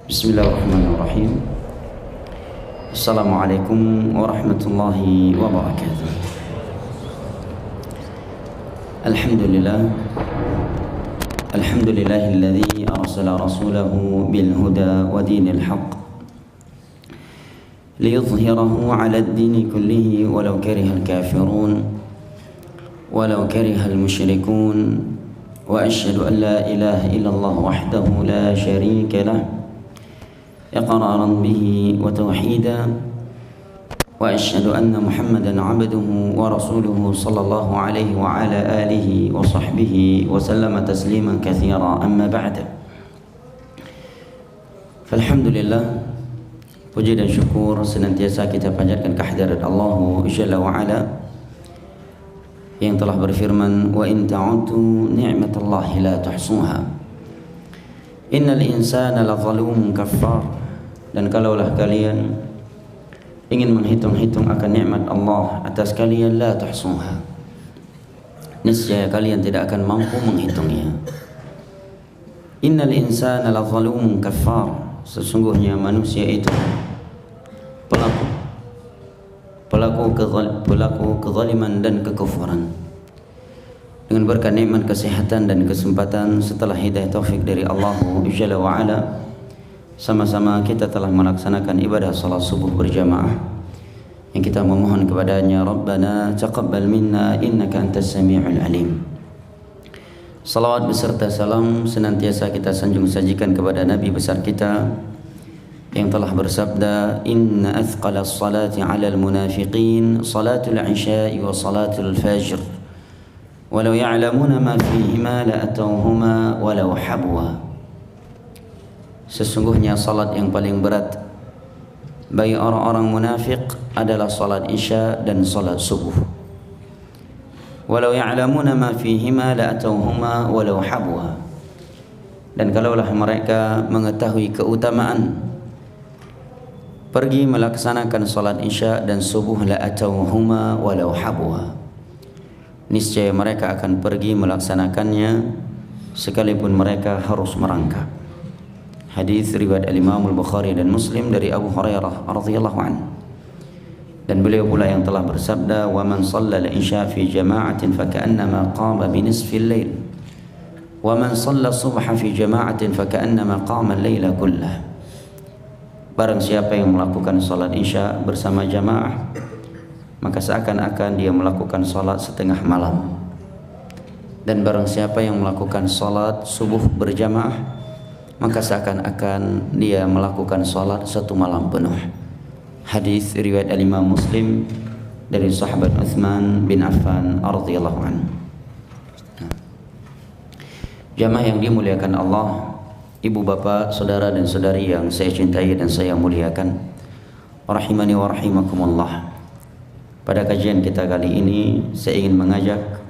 Bismillahirrahmanirrahim. Assalamualaikum warahmatullahi wabarakatuh. Alhamdulillahilladzi arsala rasulahu bil huda wa dinil haqq liyudhhirahu 'ala ad-dini kullihi walau karihal kafirun walau karihal musyrikun wa asyhadu an la ilaha illallah wahdahu la syarika lah iqraran bihi wa tauhida wa asyhadu anna Muhammadan 'abduhu wa rasuluhu sallallahu alaihi wa ala alihi wa sahbihi wa sallama tasliman katsira amma ba'da. Alhamdulillah, puji dan syukur senantiasa kita panjatkan kehadirat Allah Jalla wa Ala yang telah berfirman, wa in ta'uddu ni'matallahi la tuhsuha innal insana lazalumun kafar. Dan kalaulah kalian ingin menghitung-hitung akan nikmat Allah atas kalian, la tuhsuha, niscaya kalian tidak akan mampu menghitungnya. Innal insana lazalumun kafar, sesungguhnya manusia itu pelaku kezaliman dan kekufuran. Dengan berkat nikmat kesehatan dan kesempatan setelah hidayah taufik dari Allah Jalla wa Ala, sama-sama kita telah melaksanakan ibadah salat subuh berjamaah yang kita memohon kepadanya, Rabbana taqabbal minna innaka antas sami'ul alim. Salawat beserta salam senantiasa kita sanjung sajikan kepada Nabi besar kita yang telah bersabda, inna athqala as-salati 'alal munafiqin salatul isya'i wa salatul fajr walau ya'lamuna ma fihima la atawhuma walau habwa. Sesungguhnya salat yang paling berat bagi orang-orang munafik adalah salat isya dan salat subuh. Walau ya'lamuna ma fihima la atawhuma walau habwa. Dan kalaulah mereka mengetahui keutamaan pergi melaksanakan salat isya dan subuh, la atawhuma walau habwa, niscaya mereka akan pergi melaksanakannya sekalipun mereka harus merangkak. Hadis riwayat Imam Al-Bukhari dan Muslim dari Abu Hurairah radhiyallahu anhu. Dan beliau pula yang telah bersabda, wa man shalla al-isya fi jama'atin fa ka'annama qama bi nisfi al-lail wa man shalla subha fi jama'atin fa ka'annama qama al-laila kullah. Barang siapa yang melakukan salat isya bersama jamaah, maka seakan-akan dia melakukan salat setengah malam. Dan barang siapa yang melakukan salat subuh berjamaah, maka seakan-akan dia melakukan salat satu malam penuh. Hadis riwayat Imam Muslim dari sahabat Utsman bin Affan radhiyallahu anhu. Jamaah yang dimuliakan Allah, ibu bapak, saudara dan saudari yang saya cintai dan saya muliakan, rahimani wa rahimakumullah. Pada kajian kita kali ini saya ingin mengajak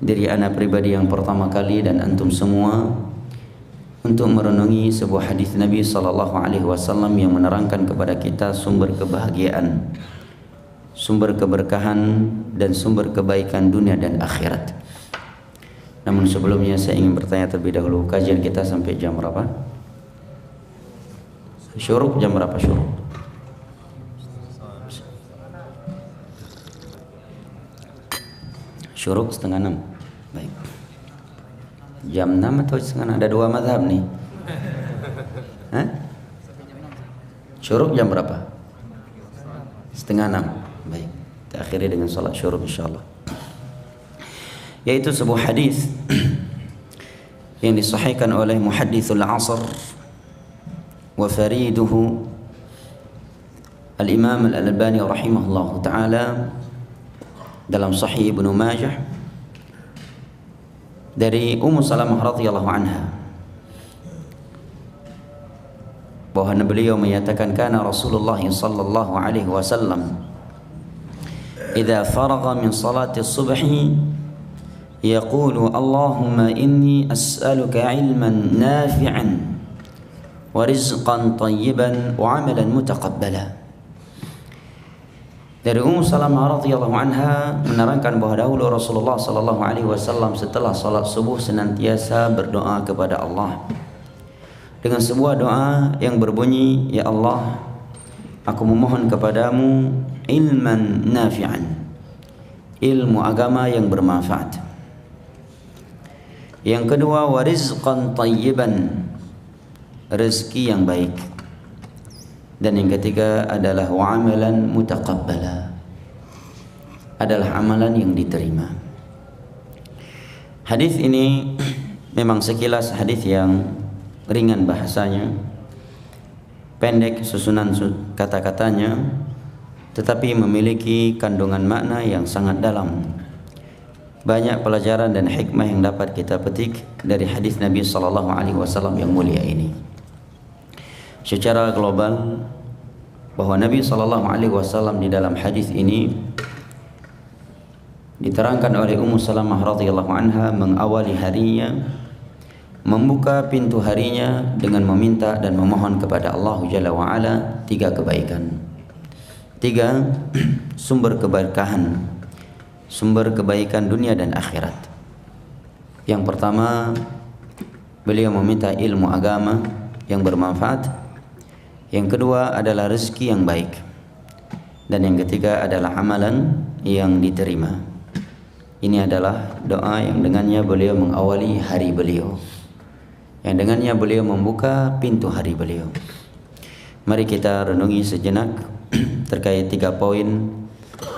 diri ana pribadi yang pertama kali dan antum semua untuk merenungi sebuah hadis Nabi sallallahu alaihi wasallam yang menerangkan kepada kita sumber kebahagiaan, sumber keberkahan dan sumber kebaikan dunia dan akhirat. Namun sebelumnya saya ingin bertanya terlebih dahulu, kajian kita sampai jam berapa? Syuruk jam berapa syuruk? Syuruk 5:30. Baik. Jam 6 atau setengah 6? Ada dua mazhab nih. Syuruk jam berapa? 5:30. Baik, kita akhiri dengan salat syuruk insyaallah. Yaitu sebuah hadis yang disahihkan oleh muhadditsul asr wa fariduhu al-Imam Al-Albani rahimahullahu taala dalam Sahih Ibnu Majah dari Ummu Salamah radhiyallahu anha, bahwa beliau menyatakan, kana Rasulullah sallallahu alaihi wasallam idza faragha min salati as-subhi yaqulu Allahumma inni as'aluka ilman nafi'an wa rizqan tayyiban wa 'amalan mutaqabbala. Dari Ummu Salamah radhiyallahu anha menerangkan bahwa dahulu Rasulullah sallallahu alaihi wasallam setelah salat subuh senantiasa berdoa kepada Allah dengan sebuah doa yang berbunyi, ya Allah, aku memohon kepadamu ilman nafi'an, ilmu agama yang bermanfaat. Yang kedua, wa rizqan tayyiban, rezeki yang baik. Dan yang ketiga adalah wa amalan mutaqabbala, adalah amalan yang diterima. Hadis ini memang sekilas hadis yang ringan bahasanya, pendek susunan kata-katanya, tetapi memiliki kandungan makna yang sangat dalam. Banyak pelajaran dan hikmah yang dapat kita petik dari hadis Nabi sallallahu alaihi wasallam yang mulia ini. Secara global, bahwa Nabi sallallahu alaihi wasallam di dalam hadis ini diterangkan oleh Ummu Salamah radhiyallahu anha mengawali harinya, membuka pintu harinya dengan meminta dan memohon kepada Allah Jalla wa'ala 3 kebaikan, 3 sumber keberkahan, sumber kebaikan dunia dan akhirat. Yang pertama, beliau meminta ilmu agama yang bermanfaat. Yang kedua adalah rezeki yang baik. Dan yang ketiga adalah amalan yang diterima. Ini adalah doa yang dengannya beliau mengawali hari beliau, yang dengannya beliau membuka pintu hari beliau. Mari kita renungi sejenak terkait 3 poin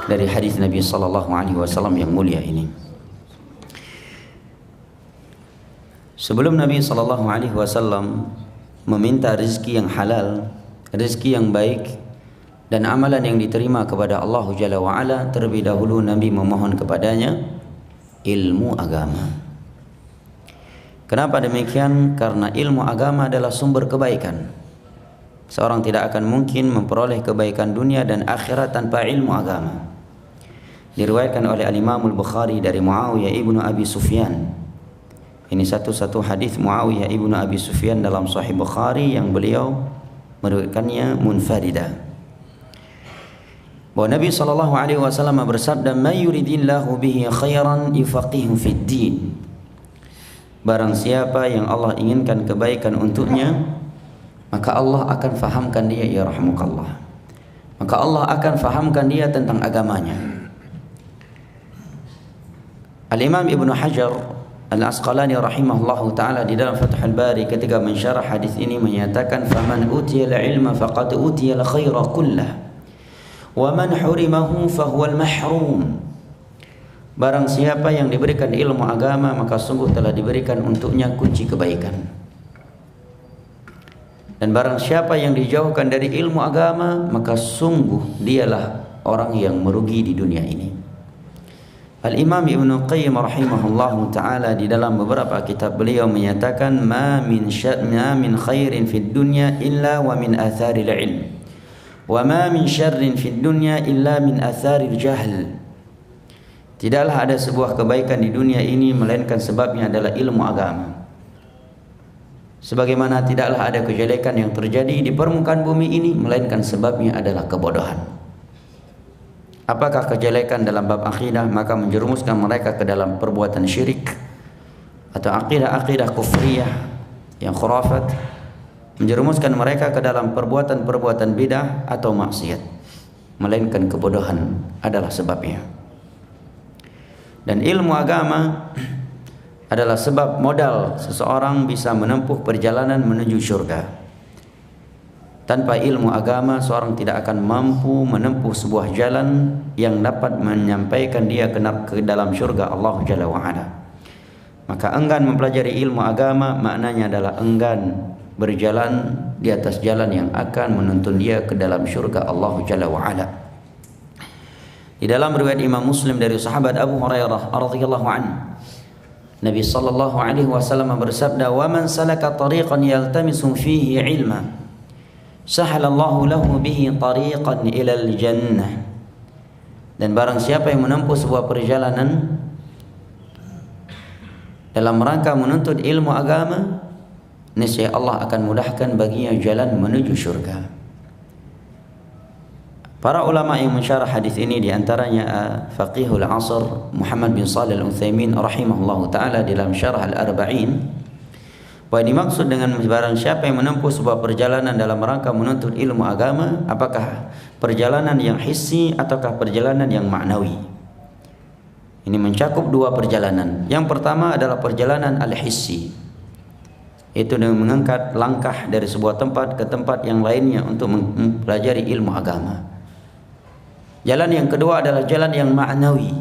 dari hadis Nabi sallallahu alaihi wasallam yang mulia ini. Sebelum Nabi sallallahu alaihi wasallam meminta rezeki yang halal, rezeki yang baik dan amalan yang diterima kepada Allah Jalla wa Ala, terlebih dahulu Nabi memohon kepadanya ilmu agama. Kenapa demikian? Karena ilmu agama adalah sumber kebaikan. Seorang tidak akan mungkin memperoleh kebaikan dunia dan akhirat tanpa ilmu agama. Diriwayatkan oleh Al-Imam Al-Bukhari dari Muawiyah ibnu Abi Sufyan. Ini satu-satu hadis Muawiyah ibnu Abi Sufyan dalam Sahih Bukhari yang beliau meriwayatkannya munfarida. Bahwa Nabi sallallahu alaihi wasallam bersabda, "May yuridillahu bihi khairan yufaqihu fid din." Barang siapa yang Allah inginkan kebaikan untuknya, maka Allah akan fahamkan dia, ya rahmukallah. Maka Allah akan fahamkan dia tentang agamanya. Al-Imam Ibnu Hajar Al-Asqalani rahimahullahu ta'ala di dalam Fathul Bari ketika mensyarah hadis ini menyatakan, "Faman utiyal ilma faqad utiyal khaira kullah, wa man hurimahu fahuwal mahrum." Barang siapa yang diberikan ilmu agama, maka sungguh telah diberikan untuknya kunci kebaikan. Dan barang siapa yang dijauhkan dari ilmu agama, maka sungguh dialah orang yang merugi di dunia ini. Al-Imam Ibnu Qayyim rahimahullahu ta'ala di dalam beberapa kitab beliau menyatakan, ma min khairin fid dunya illa wa min atharil ilm, wa ma min syarrin fid dunya illa min atharil jahl. Tidaklah ada sebuah kebaikan di dunia ini melainkan sebabnya adalah ilmu agama. Sebagaimana tidaklah ada kejelekan yang terjadi di permukaan bumi ini melainkan sebabnya adalah kebodohan. Apakah kejelekan dalam bab akidah? Maka menjerumuskan mereka ke dalam perbuatan syirik atau akidah-akidah kufriyah yang khurafat, menjerumuskan mereka ke dalam perbuatan-perbuatan bidah atau maksiat, melainkan kebodohan adalah sebabnya. Dan ilmu agama adalah sebab modal seseorang bisa menempuh perjalanan menuju surga. Tanpa ilmu agama, seorang tidak akan mampu menempuh sebuah jalan yang dapat menyampaikan dia ke dalam surga Allah Jalla wa'ala. Maka enggan mempelajari ilmu agama maknanya adalah enggan berjalan di atas jalan yang akan menuntun dia ke dalam surga Allah Jalla wa'ala. Di dalam riwayat Imam Muslim dari sahabat Abu Hurairah radhiyallahu anhu, Nabi sallallahu alaihi wasallam bersabda, "Wa man salaka tariqan yaltamisu fihi ilma, sahalallahu lahu bihi tariqan ilal jannah." Dan barang siapa yang menempuh sebuah perjalanan dalam rangka menuntut ilmu agama, niscaya Allah akan mudahkan baginya jalan menuju surga. Para ulama yang mensyarah hadis ini diantaranya Faqihul Asr Muhammad bin Shalih Al-Utsaimin rahimahullahu taala dalam Syarah Al-Arba'in Apa yang dimaksud dengan barang siapa yang menempuh sebuah perjalanan dalam rangka menuntut ilmu agama, apakah perjalanan yang hissi ataukah perjalanan yang ma'nawi? Ini mencakup dua perjalanan. Yang pertama adalah perjalanan al-hissi, itu dengan mengangkat langkah dari sebuah tempat ke tempat yang lainnya untuk mempelajari ilmu agama. Jalan yang kedua adalah jalan yang ma'nawi,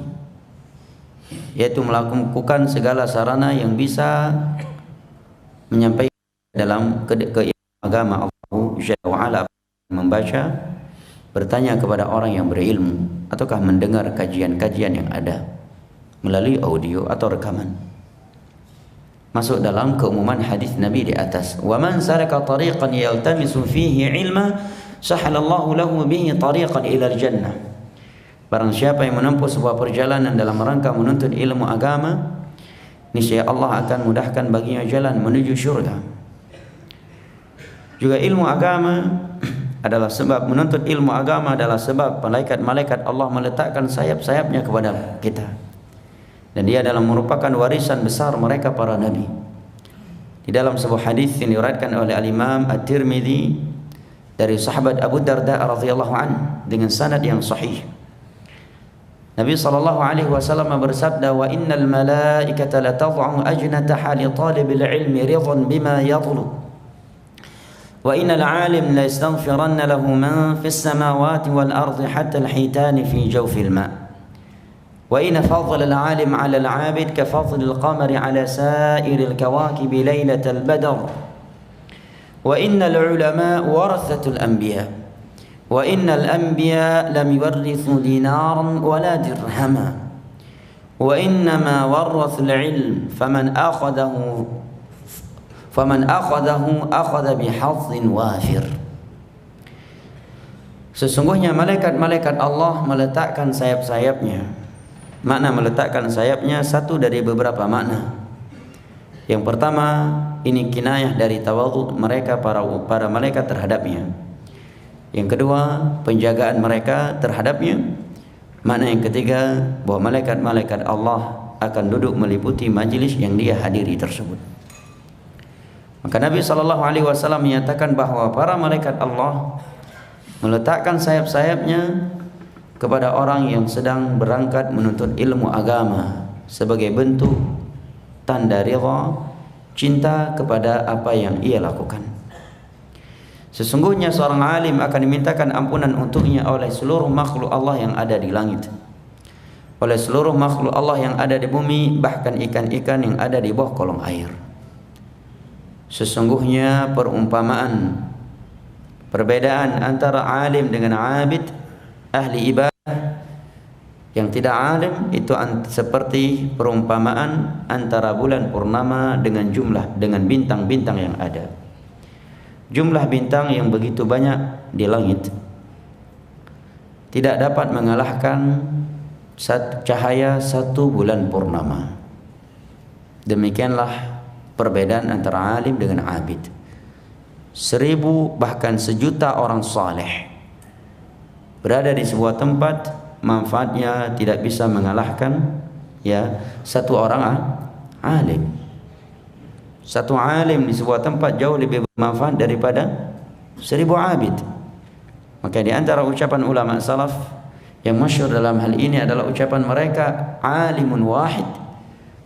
yaitu melakukan segala sarana yang bisa menyampaikan dalam ke ilmu agama Allah Jalla wa Ala, membaca, bertanya kepada orang yang berilmu, ataukah mendengar kajian-kajian yang ada melalui audio atau rekaman. Masuk dalam keumuman hadis Nabi di atas, wa man salaka tariqan yaltamisu fihi ilma sahalallahu lahu bihi tariqan ila al-jannah. Barang siapa yang menempuh sebuah perjalanan dalam rangka menuntut ilmu agama, niscaya Allah akan mudahkan baginya jalan menuju syurga. Juga ilmu agama adalah sebab, menuntut ilmu agama adalah sebab malaikat-malaikat Allah meletakkan sayap-sayapnya kepada kita. Dan dia adalah merupakan warisan besar mereka para nabi. Di dalam sebuah hadis yang diriwayatkan oleh Al-Imam At-Tirmidzi dari sahabat Abu Darda radhiyallahu anhu dengan sanad yang sahih, Nabi sallallahu alaihi wasallam bersabda, wa innal malaikata la tad'u ajnataha li talibil ilmi ridan bima yatlub wa innal alim la yastaghfiranna lahu man fis samawati wal ardi hatta al hitan fi jawfil ma wa inna fadl al alim ala al abid ka fadl al qamari ala sa'ir al kawakib laylat al badr wa innal ulama warathatul anbiya wa innal anbiya lam yuwarrithu dinaran wala dirhama wa innama warrathul ilm faman akhadahu akhadha bihadhin wafir. Sesungguhnya malaikat-malaikat Allah meletakkan sayap-sayapnya. Makna meletakkan sayapnya satu dari beberapa makna. Yang pertama, ini kinayah dari tawadhu mereka para malaikat terhadapnya. Yang kedua, penjagaan mereka terhadapnya. Makna yang ketiga, bahwa malaikat-malaikat Allah akan duduk meliputi majlis yang dia hadiri tersebut. Maka Nabi SAW menyatakan bahwa para malaikat Allah meletakkan sayap-sayapnya kepada orang yang sedang berangkat menuntut ilmu agama sebagai bentuk tanda ridha, cinta kepada apa yang ia lakukan. Sesungguhnya seorang alim akan dimintakan ampunan untuknya oleh seluruh makhluk Allah yang ada di langit, oleh seluruh makhluk Allah yang ada di bumi, bahkan ikan-ikan yang ada di bawah kolong air. Sesungguhnya perbedaan antara alim dengan abid, ahli ibadah yang tidak alim, itu seperti perumpamaan antara bulan purnama dengan bintang-bintang yang ada. Jumlah bintang yang begitu banyak di langit tidak dapat mengalahkan cahaya satu bulan purnama. Demikianlah perbedaan antara alim dengan abid. 1000 bahkan 1.000.000 orang saleh berada di sebuah tempat, manfaatnya tidak bisa mengalahkan satu orang alim. Satu alim di sebuah tempat jauh lebih bermanfaat daripada 1000 abid. Maka di antara ucapan ulama salaf yang masyhur dalam hal ini adalah ucapan mereka, alimun wahid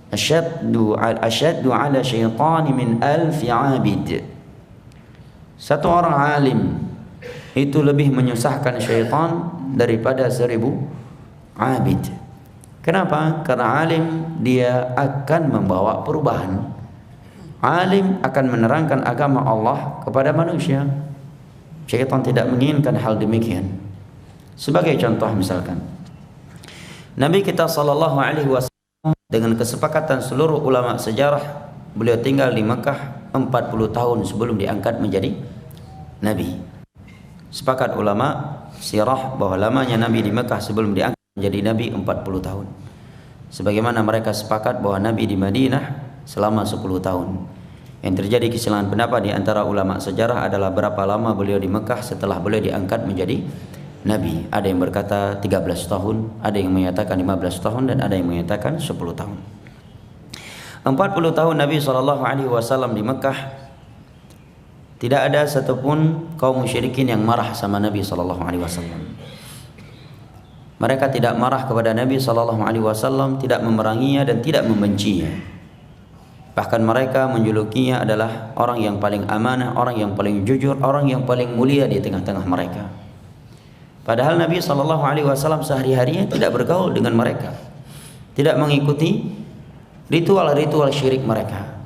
asyaddu ala syaitani min 1000 abid. Satu orang alim itu lebih menyusahkan syaitan daripada 1000 abid. Kenapa? Karena alim dia akan membawa perubahan. Alim akan menerangkan agama Allah kepada manusia. Syaitan tidak menginginkan hal demikian. Sebagai contoh misalkan, Nabi kita SAW dengan kesepakatan seluruh ulama sejarah, beliau tinggal di Mekah 40 tahun sebelum diangkat menjadi Nabi. Sepakat ulama sirah bahwa lamanya Nabi di Mekah sebelum diangkat menjadi Nabi 40 tahun. Sebagaimana mereka sepakat bahwa Nabi di Madinah selama 10 tahun. Yang terjadi kesilangan pendapat di antara ulama sejarah adalah berapa lama beliau di Mekah setelah beliau diangkat menjadi Nabi. Ada yang berkata 13 tahun, ada yang menyatakan 15 tahun, dan ada yang menyatakan 10 tahun. 40 40 tahun Nabi SAW di Mekah, tidak ada satupun kaum musyrikin yang marah sama Nabi SAW. Mereka tidak marah kepada Nabi SAW, tidak memeranginya dan tidak membencinya. Bahkan mereka menjulukinya adalah orang yang paling amanah, orang yang paling jujur, orang yang paling mulia di tengah-tengah mereka. Padahal Nabi SAW sehari-harinya tidak bergaul dengan mereka, tidak mengikuti ritual-ritual syirik mereka.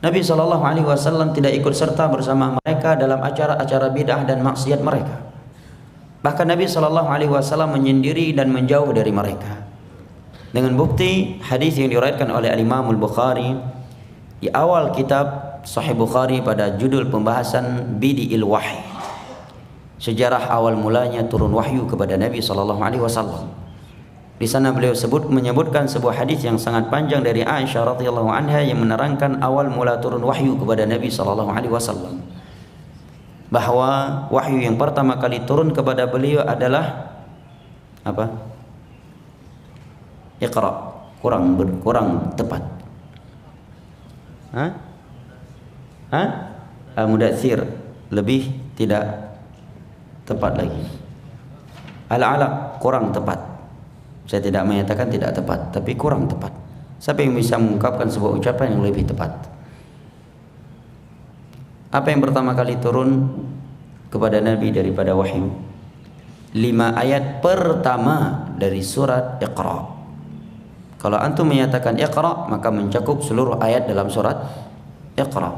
Nabi SAW tidak ikut serta bersama mereka dalam acara-acara bid'ah dan maksiat mereka. Bahkan Nabi SAW menyendiri dan menjauh dari mereka. Dengan bukti hadis yang diriwayatkan oleh Imam Al-Bukhari di awal kitab Sahih Bukhari pada judul pembahasan Bidi'il Wahyi, sejarah awal mulanya turun wahyu kepada Nabi SAW. Di sana beliau menyebutkan sebuah hadis yang sangat panjang dari Aisyah radhiyallahu anha yang menerangkan awal mula turun wahyu kepada Nabi SAW, bahwa wahyu yang pertama kali turun kepada beliau adalah apa? Iqra, kurang tepat. Al-Mudaththir, lebih tidak tepat lagi. Al-Alaq, kurang tepat. Saya tidak menyatakan tidak tepat, tapi kurang tepat. Siapa yang bisa mengungkapkan sebuah ucapan yang lebih tepat? Apa yang pertama kali turun kepada Nabi daripada wahyu? 5 ayat pertama dari surat Iqra. Kalau antum menyatakan Iqra, maka mencakup seluruh ayat dalam surat Iqra.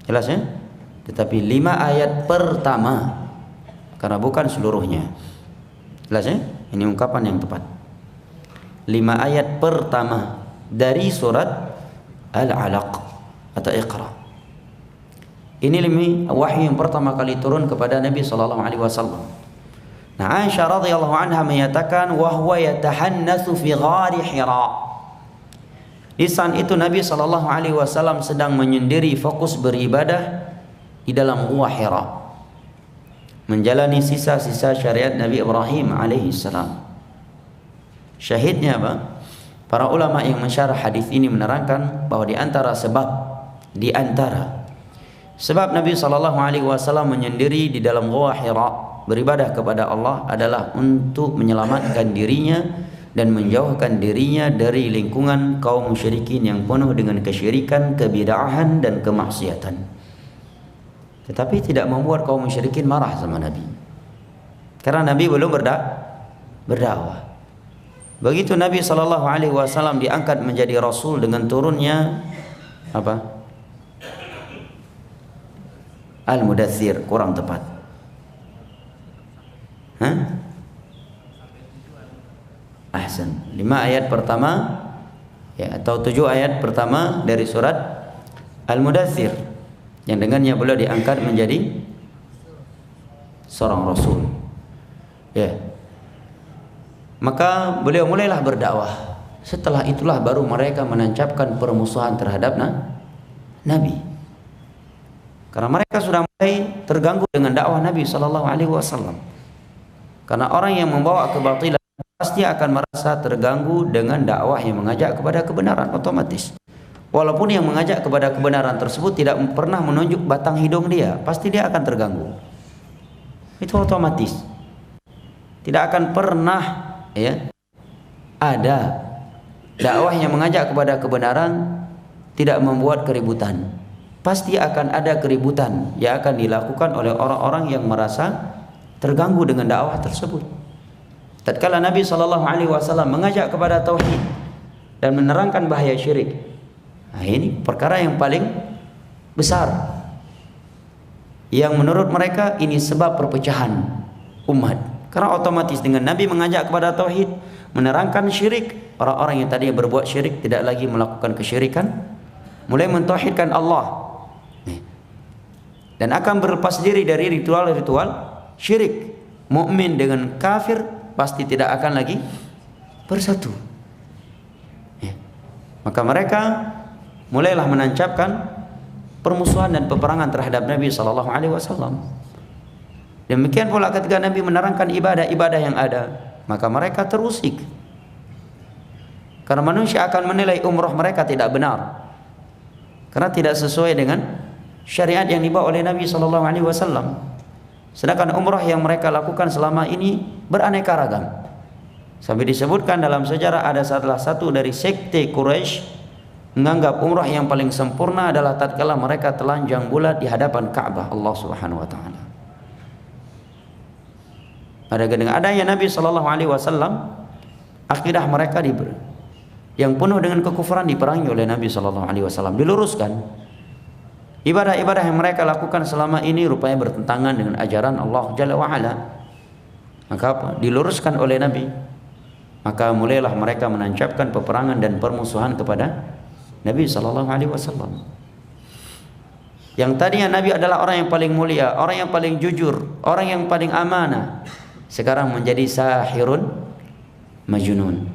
Jelas ya? Tetapi 5 ayat pertama, karena bukan seluruhnya. Jelas ya? Ini ungkapan yang tepat. 5 ayat pertama dari surat Al-Alaq atau Iqra. Ini wahyu yang pertama kali turun kepada Nabi SAW. Nah, Aisyah radhiyallahu anha menyatakan, wa huwa yatahannatsu fi ghari Hira. Di saat itu Nabi SAW sedang menyendiri fokus beribadah di dalam gua Hira, menjalani sisa-sisa syariat Nabi Ibrahim alaihissalam. Syahidnya apa? Para ulama yang mensyarah hadis ini menerangkan bahwa di antara sebab Nabi SAW menyendiri di dalam gua Hira beribadah kepada Allah adalah untuk menyelamatkan dirinya dan menjauhkan dirinya dari lingkungan kaum musyrikin yang penuh dengan kesyirikan, kebid'ahan dan kemaksiatan. Tetapi tidak membuat kaum musyrikin marah sama Nabi, karena Nabi belum berdakwah. Begitu Nabi SAW diangkat menjadi Rasul dengan turunnya apa? Al-Mudaththir, kurang tepat. Ahsan. 5 ayat pertama ya, atau 7 ayat pertama dari surat Al-Mudaththir, yang dengannya beliau diangkat menjadi seorang Rasul. Ya. Maka beliau mulailah berdakwah. Setelah itulah baru mereka menancapkan permusuhan terhadap Nabi. Karena mereka sudah mulai terganggu dengan dakwah Nabi SAW. Karena orang yang membawa kebatilan pasti akan merasa terganggu dengan dakwah yang mengajak kepada kebenaran, otomatis. Walaupun yang mengajak kepada kebenaran tersebut tidak pernah menunjuk batang hidung dia, pasti dia akan terganggu. Itu otomatis. Tidak akan pernah ya ada dakwah yang mengajak kepada kebenaran tidak membuat keributan. Pasti akan ada keributan yang akan dilakukan oleh orang-orang yang merasa terganggu dengan dakwah tersebut. Tatkala Nabi SAW mengajak kepada tauhid dan menerangkan bahaya syirik, nah ini perkara yang paling besar, yang menurut mereka ini sebab perpecahan umat. Karena otomatis dengan Nabi mengajak kepada tauhid, menerangkan syirik, orang-orang yang tadi berbuat syirik tidak lagi melakukan kesyirikan, mulai mentauhidkan Allah dan akan berlepas diri dari ritual-ritual syirik. Mukmin dengan kafir pasti tidak akan lagi bersatu. Maka mereka mulailah menancapkan permusuhan dan peperangan terhadap Nabi SAW. Demikian pula ketika Nabi menerangkan ibadah-ibadah yang ada, maka mereka terusik. Karena manusia akan menilai umrah mereka tidak benar, karena tidak sesuai dengan syariat yang dibawa oleh Nabi sallallahu alaihi wasallam. Sedangkan umrah yang mereka lakukan selama ini beraneka ragam. Sampai disebutkan dalam sejarah ada salah satu dari sekte Quraisy menganggap umrah yang paling sempurna adalah tatkala mereka telanjang bulat di hadapan Ka'bah Allah Subhanahu wa taala. Dengan adanya Nabi sallallahu alaihi wasallam, akidah mereka yang penuh dengan kekufuran diperangi oleh Nabi sallallahu alaihi wasallam, diluruskan. Ibadah-ibadah yang mereka lakukan selama ini rupanya bertentangan dengan ajaran Allah Jalla wa Ala. Maka apa? Diluruskan oleh Nabi. Maka mulailah mereka menancapkan peperangan dan permusuhan kepada Nabi sallallahu alaihi wasallam. Yang tadinya Nabi adalah orang yang paling mulia, orang yang paling jujur, orang yang paling amanah, sekarang menjadi sahirun majnun.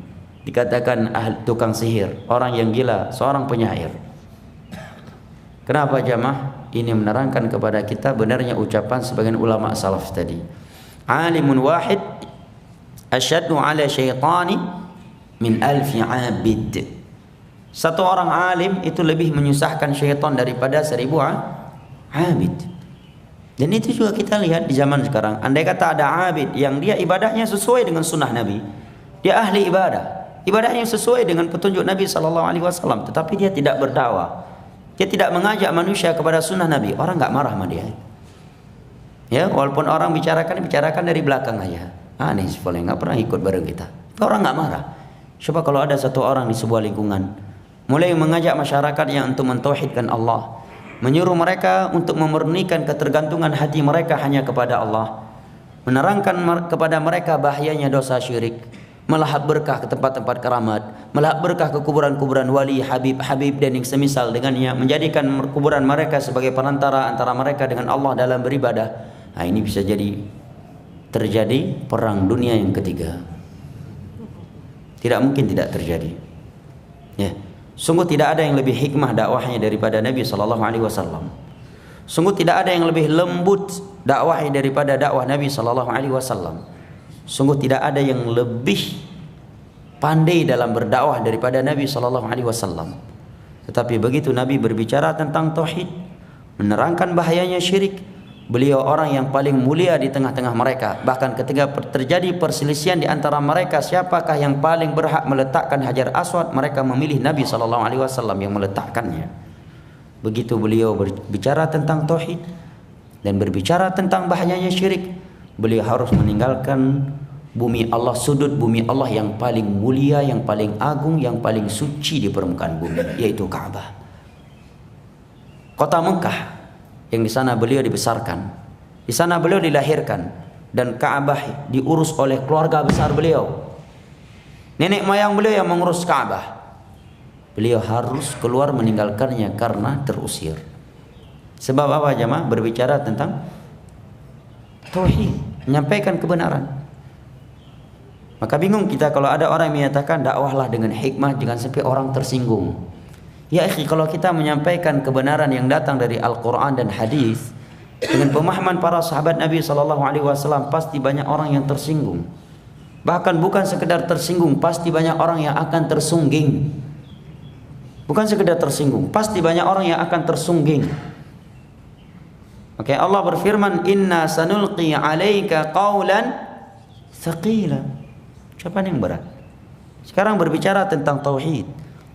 Dikatakan tukang sihir, orang yang gila, seorang penyair. Kenapa jamaah? Ini menerangkan kepada kita benarnya ucapan sebagian ulama salaf tadi. Alimun wahid asyaddu ala syaitani min alfi abid. Satu orang alim itu lebih menyusahkan syaitan daripada 1000 abid. Dan itu juga kita lihat di zaman sekarang. Andai kata ada abid yang dia ibadahnya sesuai dengan sunnah Nabi, dia ahli ibadah, ibadahnya sesuai dengan petunjuk Nabi sallallahu alaihi wasallam, tetapi dia tidak berdakwah, dia tidak mengajak manusia kepada sunnah Nabi, orang nggak marah sama dia. Ya, walaupun orang bicarakan dari belakang aja. Aneh boleh nggak pernah ikut bareng kita. Orang nggak marah. Coba kalau ada satu orang di sebuah lingkungan mulai mengajak masyarakatnya untuk mentauhidkan Allah, menyuruh mereka untuk memurnikan ketergantungan hati mereka hanya kepada Allah, menerangkan kepada mereka bahayanya dosa syirik, melahap berkah ke tempat-tempat keramat, melahap berkah ke kuburan-kuburan wali, habib dan yang semisal dengannya, menjadikan kuburan mereka sebagai perantara antara mereka dengan Allah dalam beribadah. Nah, ini bisa jadi terjadi perang dunia yang ketiga. Tidak mungkin tidak terjadi. Ya, sungguh tidak ada yang lebih hikmah dakwahnya daripada Nabi sallallahu alaihi wasallam. Sungguh tidak ada yang lebih lembut dakwahnya daripada dakwah Nabi sallallahu alaihi wasallam. Sungguh tidak ada yang lebih pandai dalam berdakwah daripada Nabi sallallahu alaihi wasallam. Tetapi begitu Nabi berbicara tentang tauhid, menerangkan bahayanya syirik, beliau orang yang paling mulia di tengah-tengah mereka. Bahkan ketika terjadi perselisihan di antara mereka siapakah yang paling berhak meletakkan Hajar Aswad, mereka memilih Nabi sallallahu alaihi wasallam yang meletakkannya. Begitu beliau berbicara tentang tauhid dan berbicara tentang bahayanya syirik, beliau harus meninggalkan bumi Allah, sudut bumi Allah yang paling mulia, yang paling agung, yang paling suci di permukaan bumi, yaitu Ka'bah. Kota Mekah yang di sana beliau dibesarkan, di sana beliau dilahirkan, dan Ka'bah diurus oleh keluarga besar beliau. Nenek moyang beliau yang mengurus Ka'bah. Beliau harus keluar meninggalkannya karena terusir. Sebab apa jemaah? Berbicara tentang tauhid, menyampaikan kebenaran. Maka bingung kita kalau ada orang yang menyatakan dakwahlah dengan hikmah, jangan sampai orang tersinggung. Ya akhi, kalau kita menyampaikan kebenaran yang datang dari Al-Quran dan hadis dengan pemahaman para sahabat Nabi SAW, pasti banyak orang yang tersinggung. Bahkan bukan sekedar tersinggung, pasti banyak orang yang akan tersungging. Bukan sekedar tersinggung, pasti banyak orang yang akan tersungging. Oke, Allah berfirman, Inna sanulqi alaika qawlan thaqila. Ucapan yang berat. Sekarang berbicara tentang tauhid,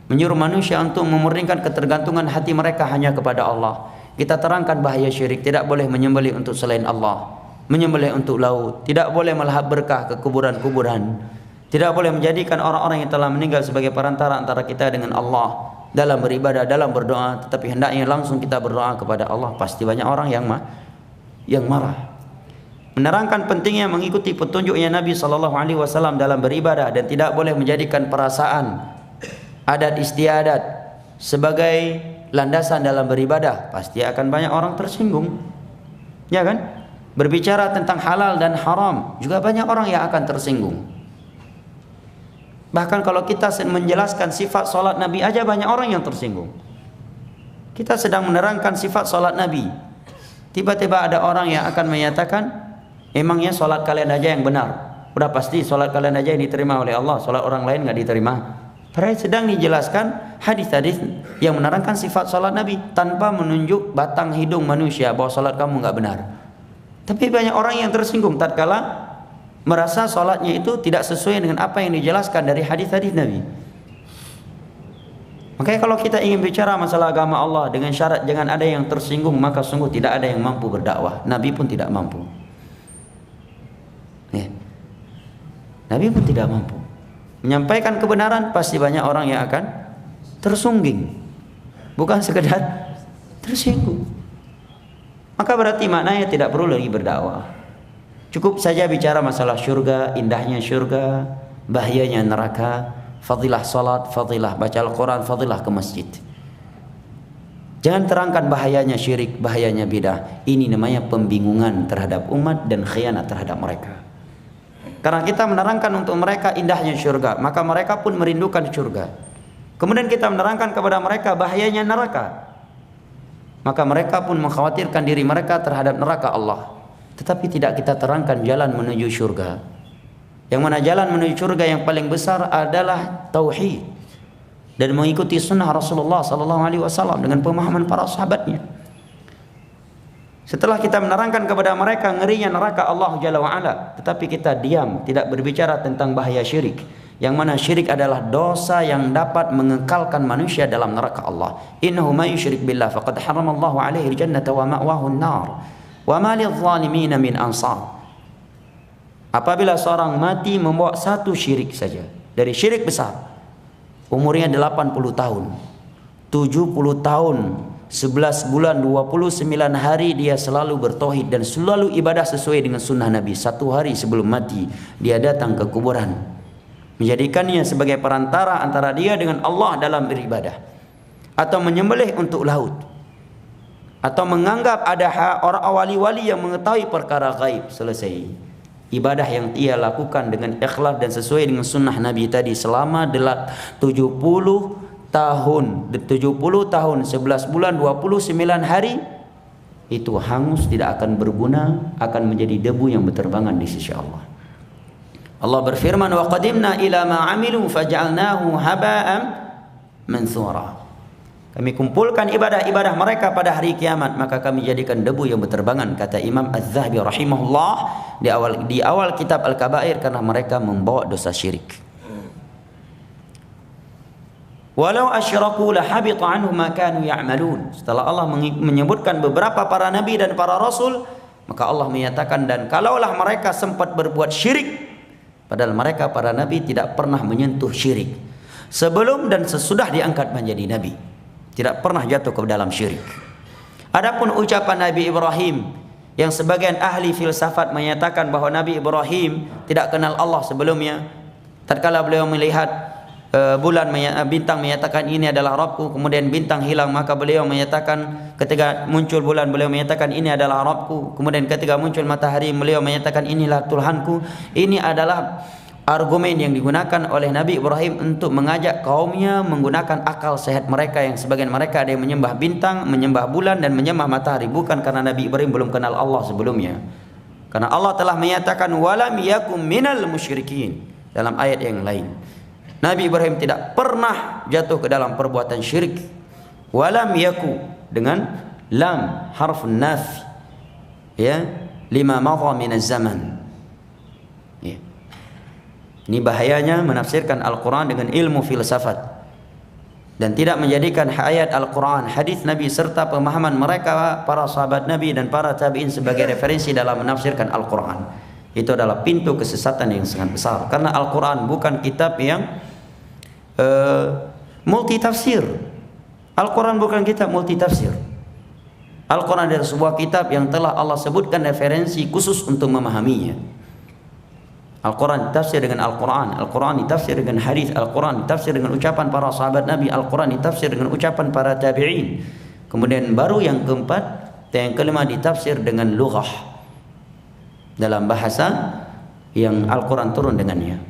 menyuruh manusia untuk memurnikan ketergantungan hati mereka hanya kepada Allah. Kita terangkan bahaya syirik, tidak boleh menyembelih untuk selain Allah, menyembelih untuk laut, tidak boleh melahap berkah ke kuburan-kuburan, tidak boleh menjadikan orang-orang yang telah meninggal sebagai perantara antara kita dengan Allah dalam beribadah, dalam berdoa. Tetapi hendaknya langsung kita berdoa kepada Allah. Pasti banyak orang yang marah. Menerangkan pentingnya mengikuti petunjuknya Nabi SAW dalam beribadah, dan tidak boleh menjadikan perasaan, adat istiadat sebagai landasan dalam beribadah. Pasti akan banyak orang tersinggung, ya kan? Berbicara tentang halal dan haram juga banyak orang yang akan tersinggung. Bahkan kalau kita menjelaskan sifat salat Nabi aja banyak orang yang tersinggung. Kita sedang menerangkan sifat salat Nabi, tiba-tiba ada orang yang akan menyatakan, emangnya salat kalian aja yang benar? Udah pasti salat kalian aja yang diterima oleh Allah, salat orang lain nggak diterima. Padahal sedang dijelaskan hadis-hadis yang menerangkan sifat salat Nabi tanpa menunjuk batang hidung manusia bahwa salat kamu nggak benar. Tapi banyak orang yang tersinggung tatkala merasa salatnya itu tidak sesuai dengan apa yang dijelaskan dari hadis-hadis Nabi. Makanya kalau kita ingin bicara masalah agama Allah dengan syarat jangan ada yang tersinggung, maka sungguh tidak ada yang mampu berdakwah. Nabi pun tidak mampu. Ya. Nabi pun tidak mampu menyampaikan kebenaran, pasti banyak orang yang akan tersungging, bukan sekedar tersinggung. Maka berarti maknanya tidak perlu lagi berdakwah. Cukup saja bicara masalah syurga, indahnya syurga, bahayanya neraka, fadilah salat, fadilah baca Al-Quran, fadilah ke masjid. Jangan terangkan bahayanya syirik, bahayanya bidah. Ini namanya pembingungan terhadap umat dan khianat terhadap mereka. Karena kita menerangkan untuk mereka indahnya syurga, maka mereka pun merindukan syurga. Kemudian kita menerangkan kepada mereka bahayanya neraka, maka mereka pun mengkhawatirkan diri mereka terhadap neraka Allah. Tetapi tidak kita terangkan jalan menuju syurga. Yang mana jalan menuju syurga yang paling besar adalah tauhid dan mengikuti sunnah Rasulullah SAW dengan pemahaman para sahabatnya. Setelah kita menerangkan kepada mereka ngerinya neraka Allah Jalla wa'ala, tetapi kita diam, tidak berbicara tentang bahaya syirik, yang mana syirik adalah dosa yang dapat mengekalkan manusia dalam neraka Allah. Innahu may yusyrik billah faqad haramallahu alaihi al-jannata wa ma'wahu an-nar wa ma lidh-dhalimin min ansar. Apabila seorang mati membawa satu syirik saja dari syirik besar, umurnya 80 tahun, 70 tahun, 11 bulan 29 hari dia selalu bertauhid dan selalu ibadah sesuai dengan sunnah Nabi. Satu hari sebelum mati dia datang ke kuburan, menjadikannya sebagai perantara antara dia dengan Allah dalam beribadah, atau menyembelih untuk laut, atau menganggap ada orang wali-wali yang mengetahui perkara gaib. Selesai ibadah yang ia lakukan dengan ikhlas dan sesuai dengan sunnah Nabi tadi selama 70 tahun, 11 bulan 29 hari, itu hangus, tidak akan berguna, akan menjadi debu yang berterbangan di sisi Allah. Allah berfirman, wa qadimna ila ma amilu faj'alnahu haba'an mansura. Kami kumpulkan ibadah-ibadah mereka pada hari kiamat, maka kami jadikan debu yang berterbangan, kata Imam Az-Zahabi rahimahullah di awal kitab Al-Kabair, karena mereka membawa dosa syirik. Walau asyraku la habita anhum ma kanu ya'malun. Setelah Allah menyebutkan beberapa para nabi dan para rasul, maka Allah menyatakan, dan kalaulah mereka sempat berbuat syirik, padahal mereka para nabi tidak pernah menyentuh syirik sebelum dan sesudah diangkat menjadi nabi, tidak pernah jatuh ke dalam syirik. Adapun ucapan Nabi Ibrahim yang sebagian ahli filsafat menyatakan bahwa Nabi Ibrahim tidak kenal Allah sebelumnya, tatkala beliau melihat bintang menyatakan ini adalah Rabbku, kemudian bintang hilang, maka beliau menyatakan, ketika muncul bulan beliau menyatakan ini adalah Rabbku, kemudian ketika muncul matahari beliau menyatakan inilah Tuhanku. Ini adalah argumen yang digunakan oleh Nabi Ibrahim untuk mengajak kaumnya menggunakan akal sehat mereka, yang sebagian mereka ada yang menyembah bintang, menyembah bulan dan menyembah matahari, bukan karena Nabi Ibrahim belum kenal Allah sebelumnya. Karena Allah telah menyatakan walam yakum minal musyrikin dalam ayat yang lain. Nabi Ibrahim tidak pernah jatuh ke dalam perbuatan syirik. Walam yaku dengan lam harf nafi, ya, lima madha min az-zaman. Ya. Ini bahayanya menafsirkan Al-Quran dengan ilmu filsafat dan tidak menjadikan ayat Al-Quran, hadis Nabi serta pemahaman mereka para sahabat Nabi dan para tabi'in sebagai referensi dalam menafsirkan Al-Quran. Itu adalah pintu kesesatan yang sangat besar, karena Al-Quran bukan kitab yang multi tafsir. Al-Quran bukan kitab multi tafsir. Al-Quran adalah sebuah kitab yang telah Allah sebutkan referensi khusus untuk memahaminya. Al-Quran ditafsir dengan Al-Quran, Al-Quran ditafsir dengan hadis, Al-Quran ditafsir dengan ucapan para sahabat Nabi, Al-Quran ditafsir dengan ucapan para tabi'in. Kemudian baru yang keempat dan yang kelima ditafsir dengan lughah, dalam bahasa yang Al-Quran turun dengannya.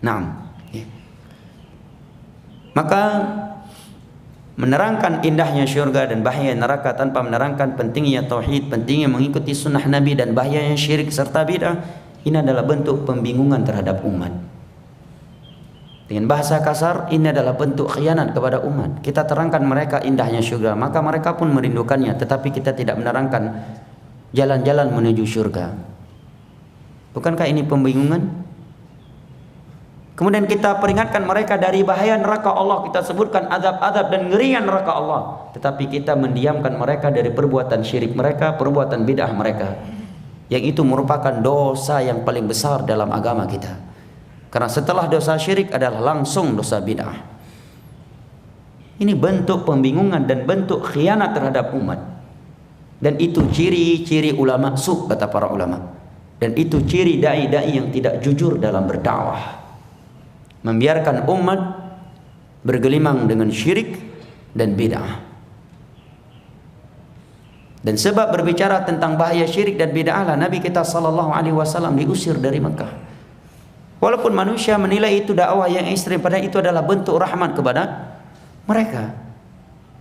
Naam. Maka menerangkan indahnya syurga dan bahaya neraka tanpa menerangkan pentingnya tauhid, pentingnya mengikuti sunnah Nabi dan bahayanya syirik serta bid'ah, ini adalah bentuk pembingungan terhadap umat. Dengan bahasa kasar, ini adalah bentuk khianat kepada umat. Kita terangkan mereka indahnya surga, maka mereka pun merindukannya, tetapi kita tidak menerangkan jalan-jalan menuju surga. Bukankah ini pembingungan? Kemudian kita peringatkan mereka dari bahaya neraka Allah, kita sebutkan azab-azab dan ngerian neraka Allah, tetapi kita mendiamkan mereka dari perbuatan syirik mereka, perbuatan bid'ah mereka, yang itu merupakan dosa yang paling besar dalam agama kita. Karena setelah dosa syirik adalah langsung dosa bid'ah. Ini bentuk pembingungan dan bentuk khianat terhadap umat. Dan itu ciri-ciri ulama su, kata para ulama. Dan itu ciri dai-dai yang tidak jujur dalam berdakwah. Membiarkan umat bergelimang dengan syirik dan bid'ah. Dan sebab berbicara tentang bahaya syirik dan bid'ah lah Nabi kita sallallahu alaihi wasallam diusir dari Mekah. Walaupun manusia menilai itu dakwah yang ekstrim, padahal itu adalah bentuk rahmat kepada mereka.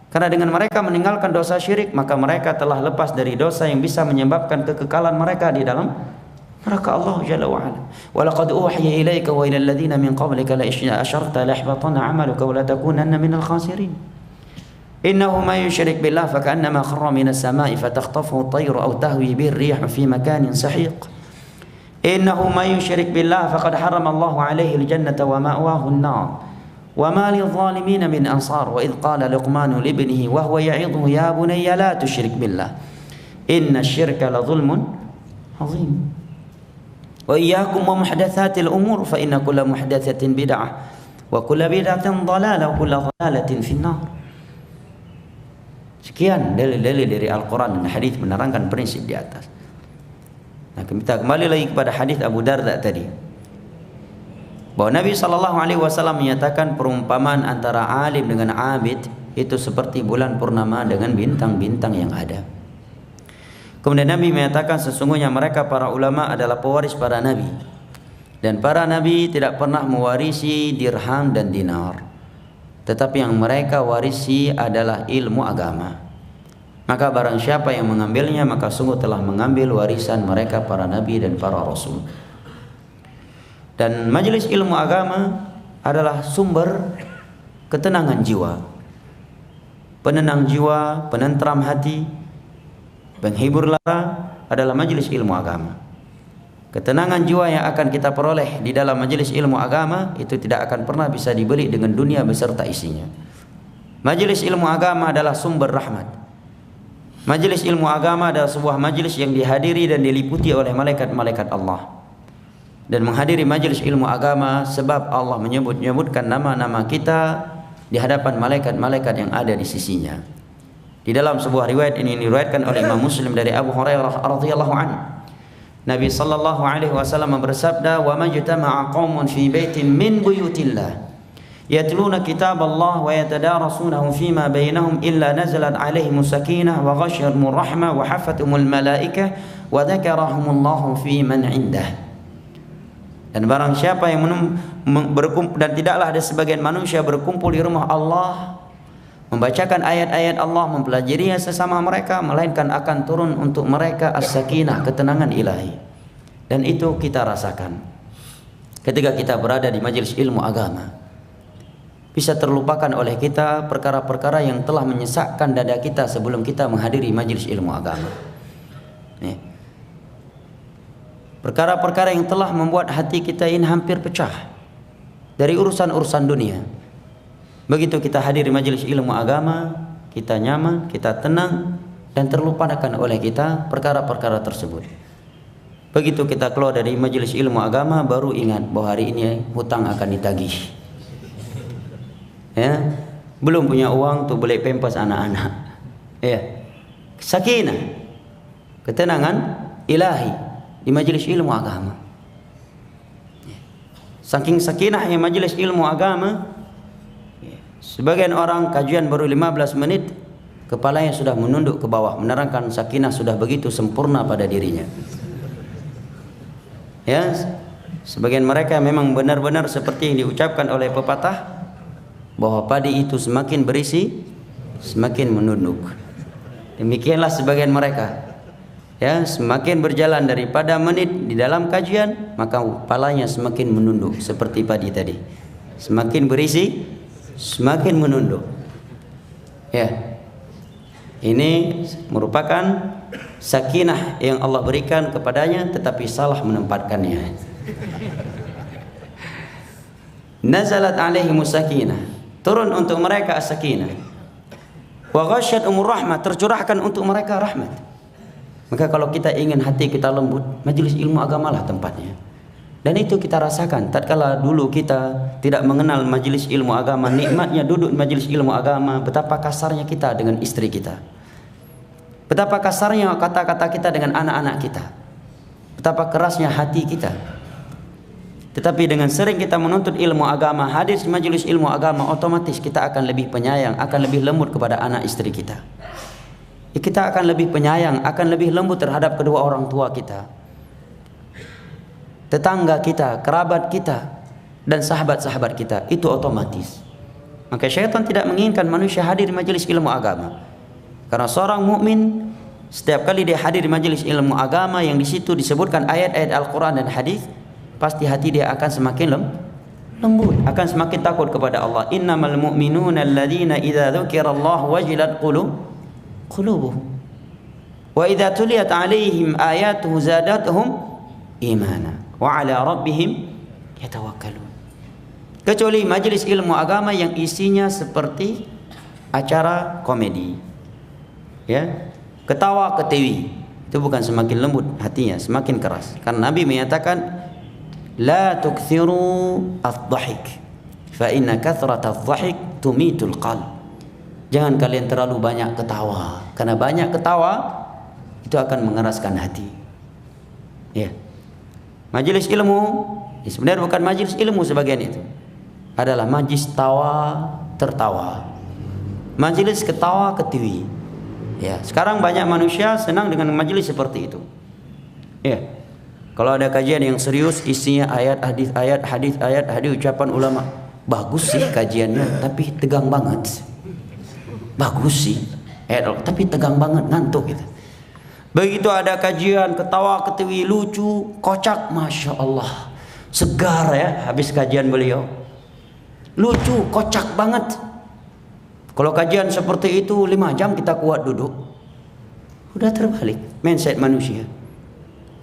Karena dengan mereka meninggalkan dosa syirik, maka mereka telah lepas dari dosa yang bisa menyebabkan kekekalan mereka di dalam neraka Allah Jalla wa Ala. Wa laqad uhiya ilaika wa ila alladhina min qablika la in asharta la yahbatanna 'amaluka wa la takunanna minal khasirin. Innahu may yushrik billah fa ka'annama kharra minas sama'i fatakhtafuhu at-tayru aw tahwi bihi ar-rihu fi makanin sahiq. Innahu may yushrik billah faqad harrama Allahu alaihi al-jannata wa ma'wahu an-nar wa ma lidh-dhalimin min ansar. Wa idh qala Luqmanu li ibnihi wa huwa ya'idhuhu ya bunayya la tusyrik billah inna asy-syirka la dhulmun 'adzim. Wa iyyakum wa muhdatsatil umur fa inna kulla muhdatsatin bid'ah wa kulla bid'atin dhalalah wa kulla dhalalatin fin-nar. Sekian dalil-dalil dari Al-Quran dan hadis menerangkan prinsip di atas. Nah, kita kembali lagi kepada hadis Abu Darda tadi, bahwa Nabi SAW menyatakan perumpamaan antara alim dengan abid itu seperti bulan purnama dengan bintang-bintang yang ada. Kemudian Nabi menyatakan sesungguhnya mereka para ulama adalah pewaris para nabi, dan para nabi tidak pernah mewarisi dirham dan dinar, tetapi yang mereka warisi adalah ilmu agama. Maka barang siapa yang mengambilnya, maka sungguh telah mengambil warisan mereka para nabi dan para rasul. Dan majelis ilmu agama adalah sumber ketenangan jiwa, penenang jiwa, penentram hati, penghibur lara adalah majelis ilmu agama. Ketenangan jiwa yang akan kita peroleh di dalam majelis ilmu agama itu tidak akan pernah bisa dibeli dengan dunia beserta isinya. Majelis ilmu agama adalah sumber rahmat. Majelis ilmu agama adalah sebuah majelis yang dihadiri dan diliputi oleh malaikat-malaikat Allah. Dan menghadiri majelis ilmu agama sebab Allah menyebutkan nama-nama kita di hadapan malaikat-malaikat yang ada di sisinya. Di dalam sebuah riwayat ini diriwayatkan oleh Imam Muslim dari Abu Hurairah radhiyallahu anhu, Nabi sallallahu alaihi wasallam bersabda, "Wa majtama'a qaumun fi baitin min buyutillah yatluna kitab Allah wa yatadarasunahu fima bainahum illa nazalat alaihimus sakinah wa ghasyiyatuhumur rahmah wa hafathumul malaikah wa dzakarahumullahu fi man indah." Dan barang siapa yang berkumpul, dan tidaklah ada sebagian manusia berkumpul di rumah Allah membacakan ayat-ayat Allah, mempelajarinya sesama mereka, melainkan akan turun untuk mereka as-sakinah, ketenangan ilahi. Dan itu kita rasakan ketika kita berada di majelis ilmu agama. Bisa terlupakan oleh kita perkara-perkara yang telah menyesakkan dada kita sebelum kita menghadiri majelis ilmu agama. Perkara-perkara yang telah membuat hati kita ini hampir pecah dari urusan-urusan dunia. Begitu kita hadiri majelis ilmu agama, kita nyaman, kita tenang, dan terlupakan oleh kita perkara-perkara tersebut. Begitu kita keluar dari majelis ilmu agama, baru ingat bahwa hari ini hutang akan ditagih. Ya, belum punya uang tuh beli pempes anak-anak. Ya, sakinah, ketenangan ilahi di majelis ilmu agama. Saking sakinahnya majelis ilmu agama, sebagian orang kajian baru 15 menit, kepalanya sudah menunduk ke bawah, menerangkan sakinah sudah begitu sempurna pada dirinya. Ya, sebagian mereka memang benar-benar seperti yang diucapkan oleh pepatah, bahwa padi itu semakin berisi semakin menunduk. Demikianlah sebagian mereka. Ya, semakin berjalan daripada menit di dalam kajian, maka kepalanya semakin menunduk seperti padi tadi. Semakin berisi, semakin menunduk. Ya. Ini merupakan sakinah yang Allah berikan kepadanya, tetapi salah menempatkannya. Nazalat alaihimus sakinah, turun untuk mereka as-sakinah. Wa ghasyiyatuhumur rahmah, tercurahkan untuk mereka rahmat. Maka kalau kita ingin hati kita lembut, majelis ilmu agamalah tempatnya. Dan itu kita rasakan tatkala dulu kita tidak mengenal majelis ilmu agama, nikmatnya duduk di majelis ilmu agama, betapa kasarnya kita dengan istri kita, betapa kasarnya kata-kata kita dengan anak-anak kita, betapa kerasnya hati kita. Tetapi dengan sering kita menuntut ilmu agama, hadir di majelis ilmu agama, otomatis kita akan lebih penyayang, akan lebih lembut kepada anak istri kita. Kita akan lebih penyayang, akan lebih lembut terhadap kedua orang tua kita, tetangga kita, kerabat kita, dan sahabat-sahabat kita. Itu otomatis. Maka syaitan tidak menginginkan manusia hadir di majelis ilmu agama, karena seorang mukmin setiap kali dia hadir di majelis ilmu agama yang di situ disebutkan ayat-ayat Al-Quran dan hadis, pasti hati dia akan semakin lembut, akan semakin takut kepada Allah. Innamal mu'minuna alladzina idza dzukirallahu wajilat qulubuhum wa idza tuliyat alaihim ayatuhu zadatuhum imana wa ala rabbihim yatawakkalun. Kecuali majelis ilmu agama yang isinya seperti acara komedi, ya, ketawa ketiwi, itu bukan semakin lembut hatinya, semakin keras. Karena Nabi menyatakan la tukthiru adh-dhahik fa inna kathratadh dhahik tumitul qalb. Jangan kalian terlalu banyak ketawa, karena banyak ketawa itu akan mengeraskan hati. Ya. Majelis ilmu sebenarnya bukan majelis ilmu, sebagian itu adalah majelis tawa tertawa, majelis ketawa ketiwi. Ya, sekarang banyak manusia senang dengan majelis seperti itu. Ya. Kalau ada kajian yang serius isinya ayat hadis ucapan ulama, bagus sih kajiannya, tapi tegang banget. Bagus sih, tapi tegang banget, ngantuk gitu. Begitu ada kajian ketawa ketiwi, lucu, kocak, masya Allah, segar ya habis kajian beliau, lucu, kocak banget. Kalau kajian seperti itu 5 jam kita kuat duduk. Udah terbalik mindset manusia.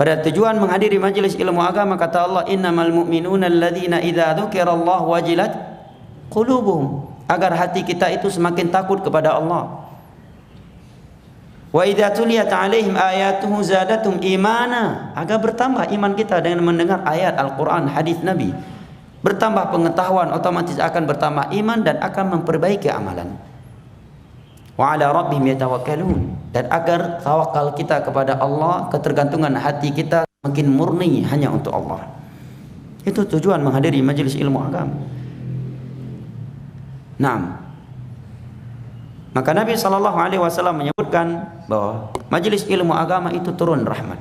Pada tujuan menghadiri majelis ilmu agama, kata Allah, innamal mu'minuna alladzina idza dzukirallahu wajilat qulubuhum, agar hati kita itu semakin takut kepada Allah. Wa idza tuliyat alaihim ayatuhu zadatum imana, agar bertambah iman kita dengan mendengar ayat Al-Quran, hadis Nabi. Bertambah pengetahuan, otomatis akan bertambah iman dan akan memperbaiki amalan. Wa ala rabbihim yatawakkalun, dan agar tawakal kita kepada Allah, ketergantungan hati kita makin murni hanya untuk Allah. Itu tujuan menghadiri majelis ilmu agama. Naam. Maka Nabi SAW menyebutkan bahwa majelis ilmu agama itu turun rahmat.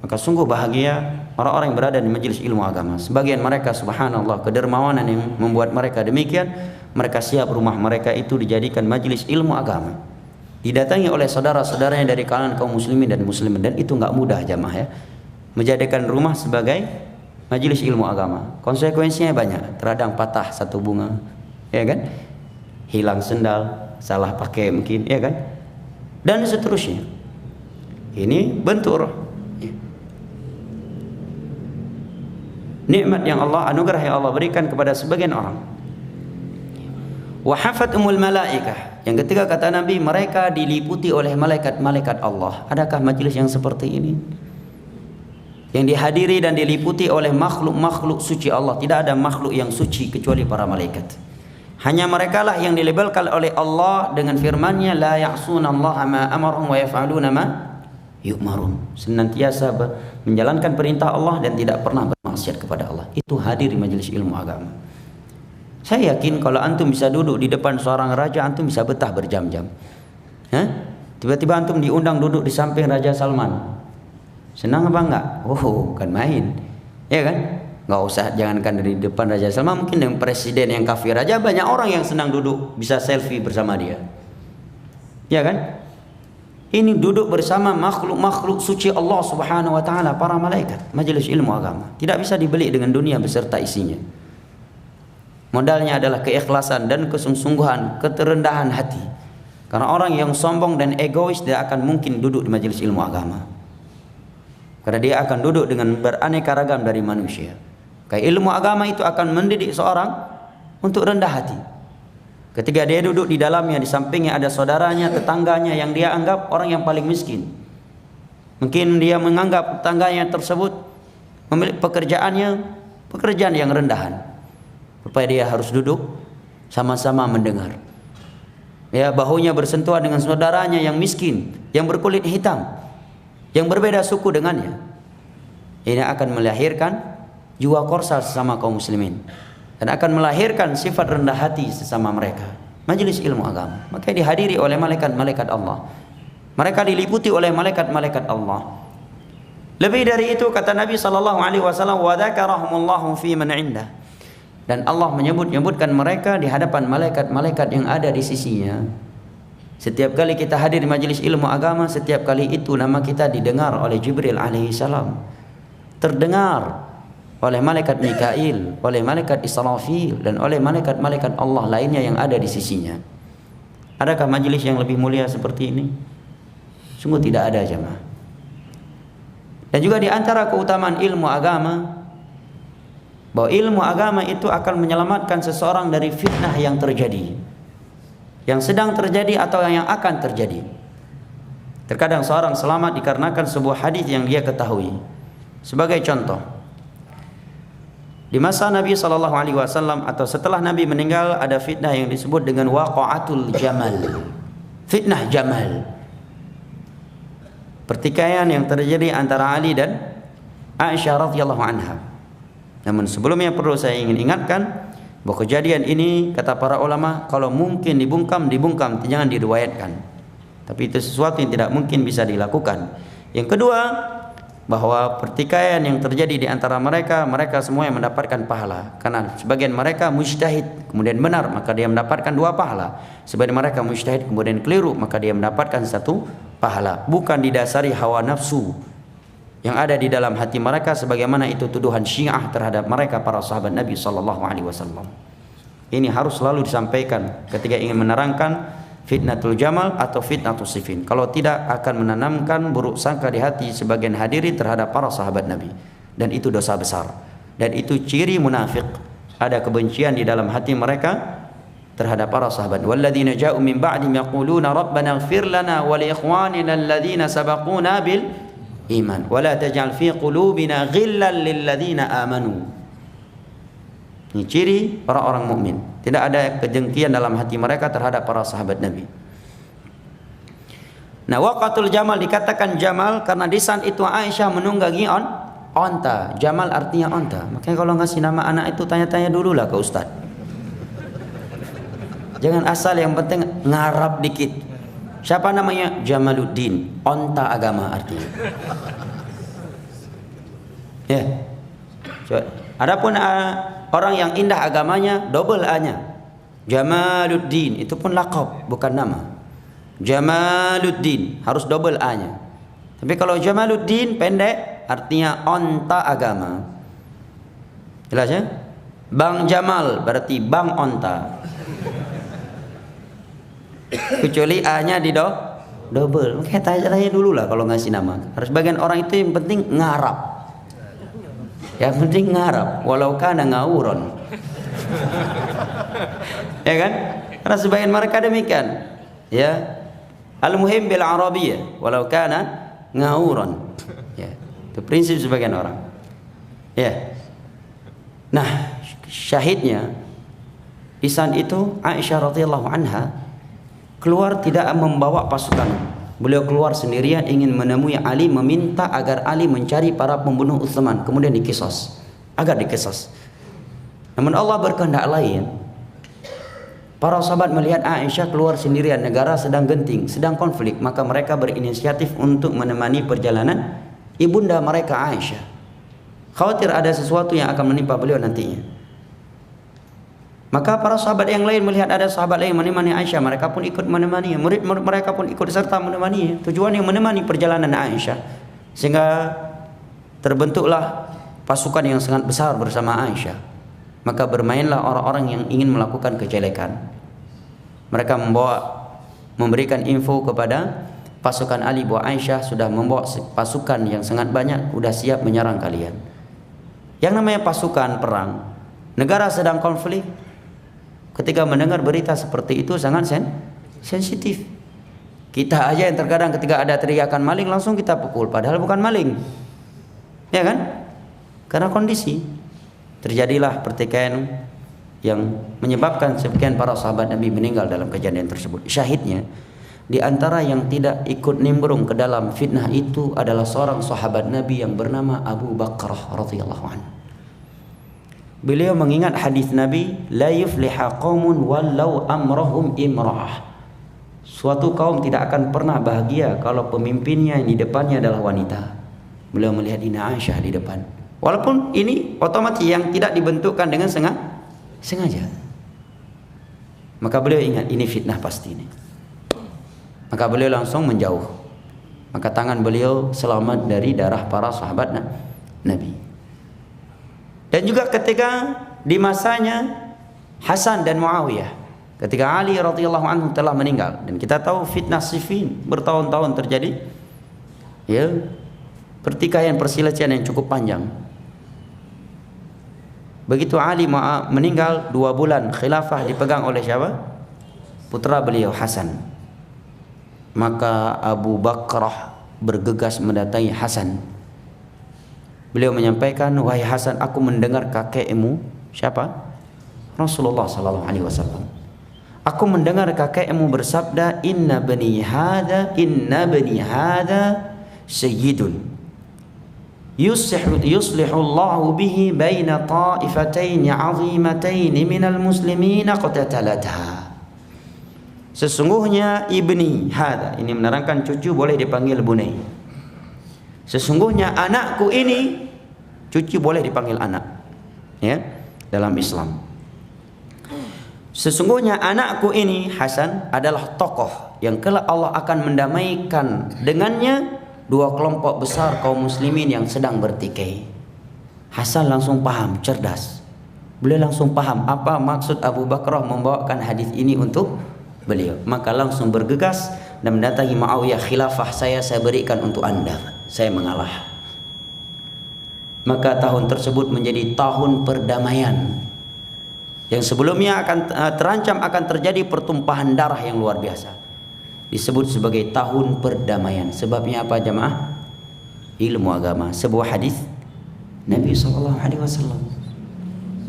Maka sungguh bahagia orang-orang yang berada di majelis ilmu agama. Sebagian mereka, subhanallah, kedermawanan yang membuat mereka demikian. Mereka siap rumah mereka itu dijadikan majelis ilmu agama, didatangi oleh saudara-saudaranya dari kalangan kaum muslimin dan muslimin. Dan itu nggak mudah jamaah ya, menjadikan rumah sebagai majelis ilmu agama. Konsekuensinya banyak, terkadang patah satu bunga, ya kan, hilang sendal, salah pakai mungkin, ya kan, dan seterusnya. Ini bentur nikmat yang Allah, anugerah yang Allah berikan kepada sebagian orang. Wa hafathumul malaikah, yang ketiga kata Nabi, mereka diliputi oleh malaikat-malaikat Allah. Adakah majelis yang seperti ini, yang dihadiri dan diliputi oleh makhluk-makhluk suci Allah? Tidak ada makhluk yang suci kecuali para malaikat. Hanya mereka lah yang dilabelkan oleh Allah dengan firman-Nya, la ya'sunallaha ma amarahum wa yaf'aluna ma yu'marun, senantiasa menjalankan perintah Allah dan tidak pernah bermaksiat kepada Allah. Itu hadir di majelis ilmu agama. Saya yakin kalau antum bisa duduk di depan seorang raja, antum bisa betah berjam-jam. Tiba-tiba antum diundang duduk di samping Raja Salman, senang apa enggak? Oh, kan main, ya kan? Nggak usah, jangankan dari depan Raja Salman, mungkin dengan presiden yang kafir aja banyak orang yang senang duduk bisa selfie bersama dia, ya kan? Ini duduk bersama makhluk-makhluk suci Allah Subhanahu wa taala, para malaikat, majelis ilmu agama. Tidak bisa dibeli dengan dunia beserta isinya. Modalnya adalah keikhlasan dan kesungguhan, keterendahan hati. Karena orang yang sombong dan egois tidak akan mungkin duduk di majelis ilmu agama. Karena dia akan duduk dengan beraneka ragam dari manusia. Kayak ilmu agama itu akan mendidik seorang untuk rendah hati. Ketika dia duduk di dalamnya, di sampingnya ada saudaranya, tetangganya yang dia anggap orang yang paling miskin. Mungkin dia menganggap tetangganya tersebut memiliki pekerjaan yang rendahan. Supaya dia harus duduk sama-sama mendengar. Ya, bahunya bersentuhan dengan saudaranya yang miskin, yang berkulit hitam, yang berbeda suku dengannya. Ini akan melahirkan jiwa korsa sesama kaum muslimin. Dan akan melahirkan sifat rendah hati sesama mereka. Majelis ilmu agama, maka dihadiri oleh malaikat-malaikat Allah. Mereka diliputi oleh malaikat-malaikat Allah. Lebih dari itu kata Nabi SAW, wa dzakarahumullahu fi man 'indah. Dan Allah menyebutkan mereka di hadapan malaikat-malaikat yang ada di sisinya. Setiap kali kita hadir di majelis ilmu agama, setiap kali itu nama kita didengar oleh Jibril alaihissalam, terdengar oleh malaikat Mikail, oleh malaikat Israfil, dan oleh malaikat-malaikat Allah lainnya yang ada di sisinya. Adakah majelis yang lebih mulia seperti ini? Sungguh tidak ada, jemaah. Dan juga di antara keutamaan ilmu agama, bahwa ilmu agama itu akan menyelamatkan seseorang dari fitnah yang terjadi, yang sedang terjadi atau yang akan terjadi. Terkadang seorang selamat dikarenakan sebuah hadis yang dia ketahui. Sebagai contoh, di masa Nabi SAW atau setelah Nabi meninggal, ada fitnah yang disebut dengan waqa'atul jamal. Fitnah Jamal. Pertikaian yang terjadi antara Ali dan Aisyah radhiyallahu anha. Namun sebelumnya perlu saya ingin ingatkan bahwa kejadian ini kata para ulama, kalau mungkin dibungkam, jangan diriwayatkan. Tapi itu sesuatu yang tidak mungkin bisa dilakukan. Yang kedua, bahwa pertikaian yang terjadi di antara mereka semua yang mendapatkan pahala. Karena sebagian mereka mujtahid kemudian benar, maka dia mendapatkan 2 pahala. Sebagian mereka mujtahid kemudian keliru, maka dia mendapatkan 1 pahala. Bukan didasari hawa nafsu yang ada di dalam hati mereka, sebagaimana itu tuduhan Syiah terhadap mereka para sahabat Nabi SAW. Ini harus selalu disampaikan ketika ingin menerangkan fitnatul jamal atau fitnatul sifin. Kalau tidak, akan menanamkan buruk sangka di hati sebagian hadirin terhadap para sahabat Nabi, dan itu dosa besar, dan itu ciri munafik. Ada kebencian di dalam hati mereka terhadap para sahabat. Walladzina ja'u min ba'dihim yaquluna rabbana ighfir lana wa li ikhwanina alladzina sabaquna bil iman wa la taj'al fi qulubina ghillan lil ladzina amanu. Ini ciri para orang mukmin. Tidak ada kedengkian dalam hati mereka terhadap para sahabat Nabi. Nah, waqatul jamal dikatakan jamal karena di saat itu Aisyah menunggangi onta. Jamal artinya onta. Makanya kalau ngasih nama anak itu tanya-tanya dulu lah ke ustaz. Jangan asal, yang penting ngarap dikit. Siapa namanya? Jamaluddin. Onta agama artinya. Ya. Coba. Adapun orang yang indah agamanya, double A-nya. Jamaluddin, itu pun laqab, bukan nama. Jamaluddin, harus double A-nya. Tapi kalau Jamaluddin pendek, artinya onta agama. Jelas ya? Bang Jamal berarti bang onta. Kecuali A-nya di double. Makanya tanya dulu lah kalau ngasih nama. Harus bagian orang itu yang penting ngarap. Yang penting ngarap, walau kana ngawuron. Ya kan? Karena sebagian mereka demikian. Ya. Al-muhim bil arabiyyah walau kana ngawuron. Ya. Itu prinsip sebagian orang. Ya. Nah, syahidnya di saat itu Aisyah radhiyallahu anha keluar tidak membawa pasukan. Beliau keluar sendirian ingin menemui Ali, meminta agar Ali mencari para pembunuh Utsman, kemudian dikisos, agar dikisos. Namun Allah berkehendak lain. Para sahabat melihat Aisyah keluar sendirian, negara sedang genting, sedang konflik, maka mereka berinisiatif untuk menemani perjalanan ibunda mereka Aisyah. Khawatir ada sesuatu yang akan menimpa beliau nantinya. Maka para sahabat yang lain melihat ada sahabat lain menemani Aisyah, mereka pun ikut menemani, murid-murid mereka pun ikut serta menemani. Tujuan yang menemani perjalanan Aisyah, sehingga terbentuklah pasukan yang sangat besar bersama Aisyah. Maka bermainlah orang-orang yang ingin melakukan kejelekan. Mereka memberikan info kepada pasukan Ali bahwa Aisyah sudah membawa pasukan yang sangat banyak, sudah siap menyerang kalian. Yang namanya pasukan perang, negara sedang konflik, ketika mendengar berita seperti itu sangat sensitif. Kita aja yang terkadang ketika ada teriakan maling langsung kita pukul, padahal bukan maling, ya kan? Karena kondisi. Terjadilah pertikaian yang menyebabkan sebagian para sahabat Nabi meninggal dalam kejadian tersebut. Syahidnya, di antara yang tidak ikut nimbrung ke dalam fitnah itu adalah seorang sahabat Nabi yang bernama Abu Bakrah radhiyallahu anhu. Beliau mengingat hadis Nabi, la yufliha qaumun walau amrahum imra'ah. Suatu kaum tidak akan pernah bahagia kalau pemimpinnya yang di depannya adalah wanita. Beliau melihat Ina Aisyah di depan. Walaupun ini otomatis yang tidak dibentukkan dengan sengaja. Maka beliau ingat ini fitnah pasti ini. Maka beliau langsung menjauh. Maka tangan beliau selamat dari darah para sahabat Nabi. Dan juga ketika di masanya Hasan dan Muawiyah, ketika Ali radhiyallahu anhu telah meninggal, dan kita tahu fitnah Siffin bertahun-tahun terjadi, ya, pertikaian perselisihan yang cukup panjang. Begitu Ali meninggal, 2 bulan khilafah dipegang oleh siapa? Putra beliau Hasan. Maka Abu Bakrah bergegas mendatangi Hasan. Beliau menyampaikan, wahai Hasan, aku mendengar kakekmu, siapa? Rasulullah sallallahu alaihi wasallam. Aku mendengar kakekmu bersabda, inna bani hadha sayyidun yuslihu Allahu bihi baina ta'ifatain 'azimatain minal muslimin qatalatha. Sesungguhnya ibni hadha, ini menerangkan cucu boleh dipanggil bunai. Sesungguhnya anakku ini, cucu boleh dipanggil anak, ya, dalam Islam. Sesungguhnya anakku ini Hasan adalah tokoh yang kelak Allah akan mendamaikan dengannya 2 kelompok besar kaum muslimin yang sedang bertikai. Hasan langsung paham, cerdas. Beliau langsung paham apa maksud Abu Bakrah membawakan hadis ini untuk beliau. Maka langsung bergegas dan mendatangi Muawiyah, khilafah saya berikan untuk anda, saya mengalah. Maka tahun tersebut menjadi tahun perdamaian. Yang sebelumnya akan terancam akan terjadi pertumpahan darah yang luar biasa. Disebut sebagai tahun perdamaian. Sebabnya apa jamaah? Ilmu agama. Sebuah hadis Nabi sallallahu alaihi wasallam.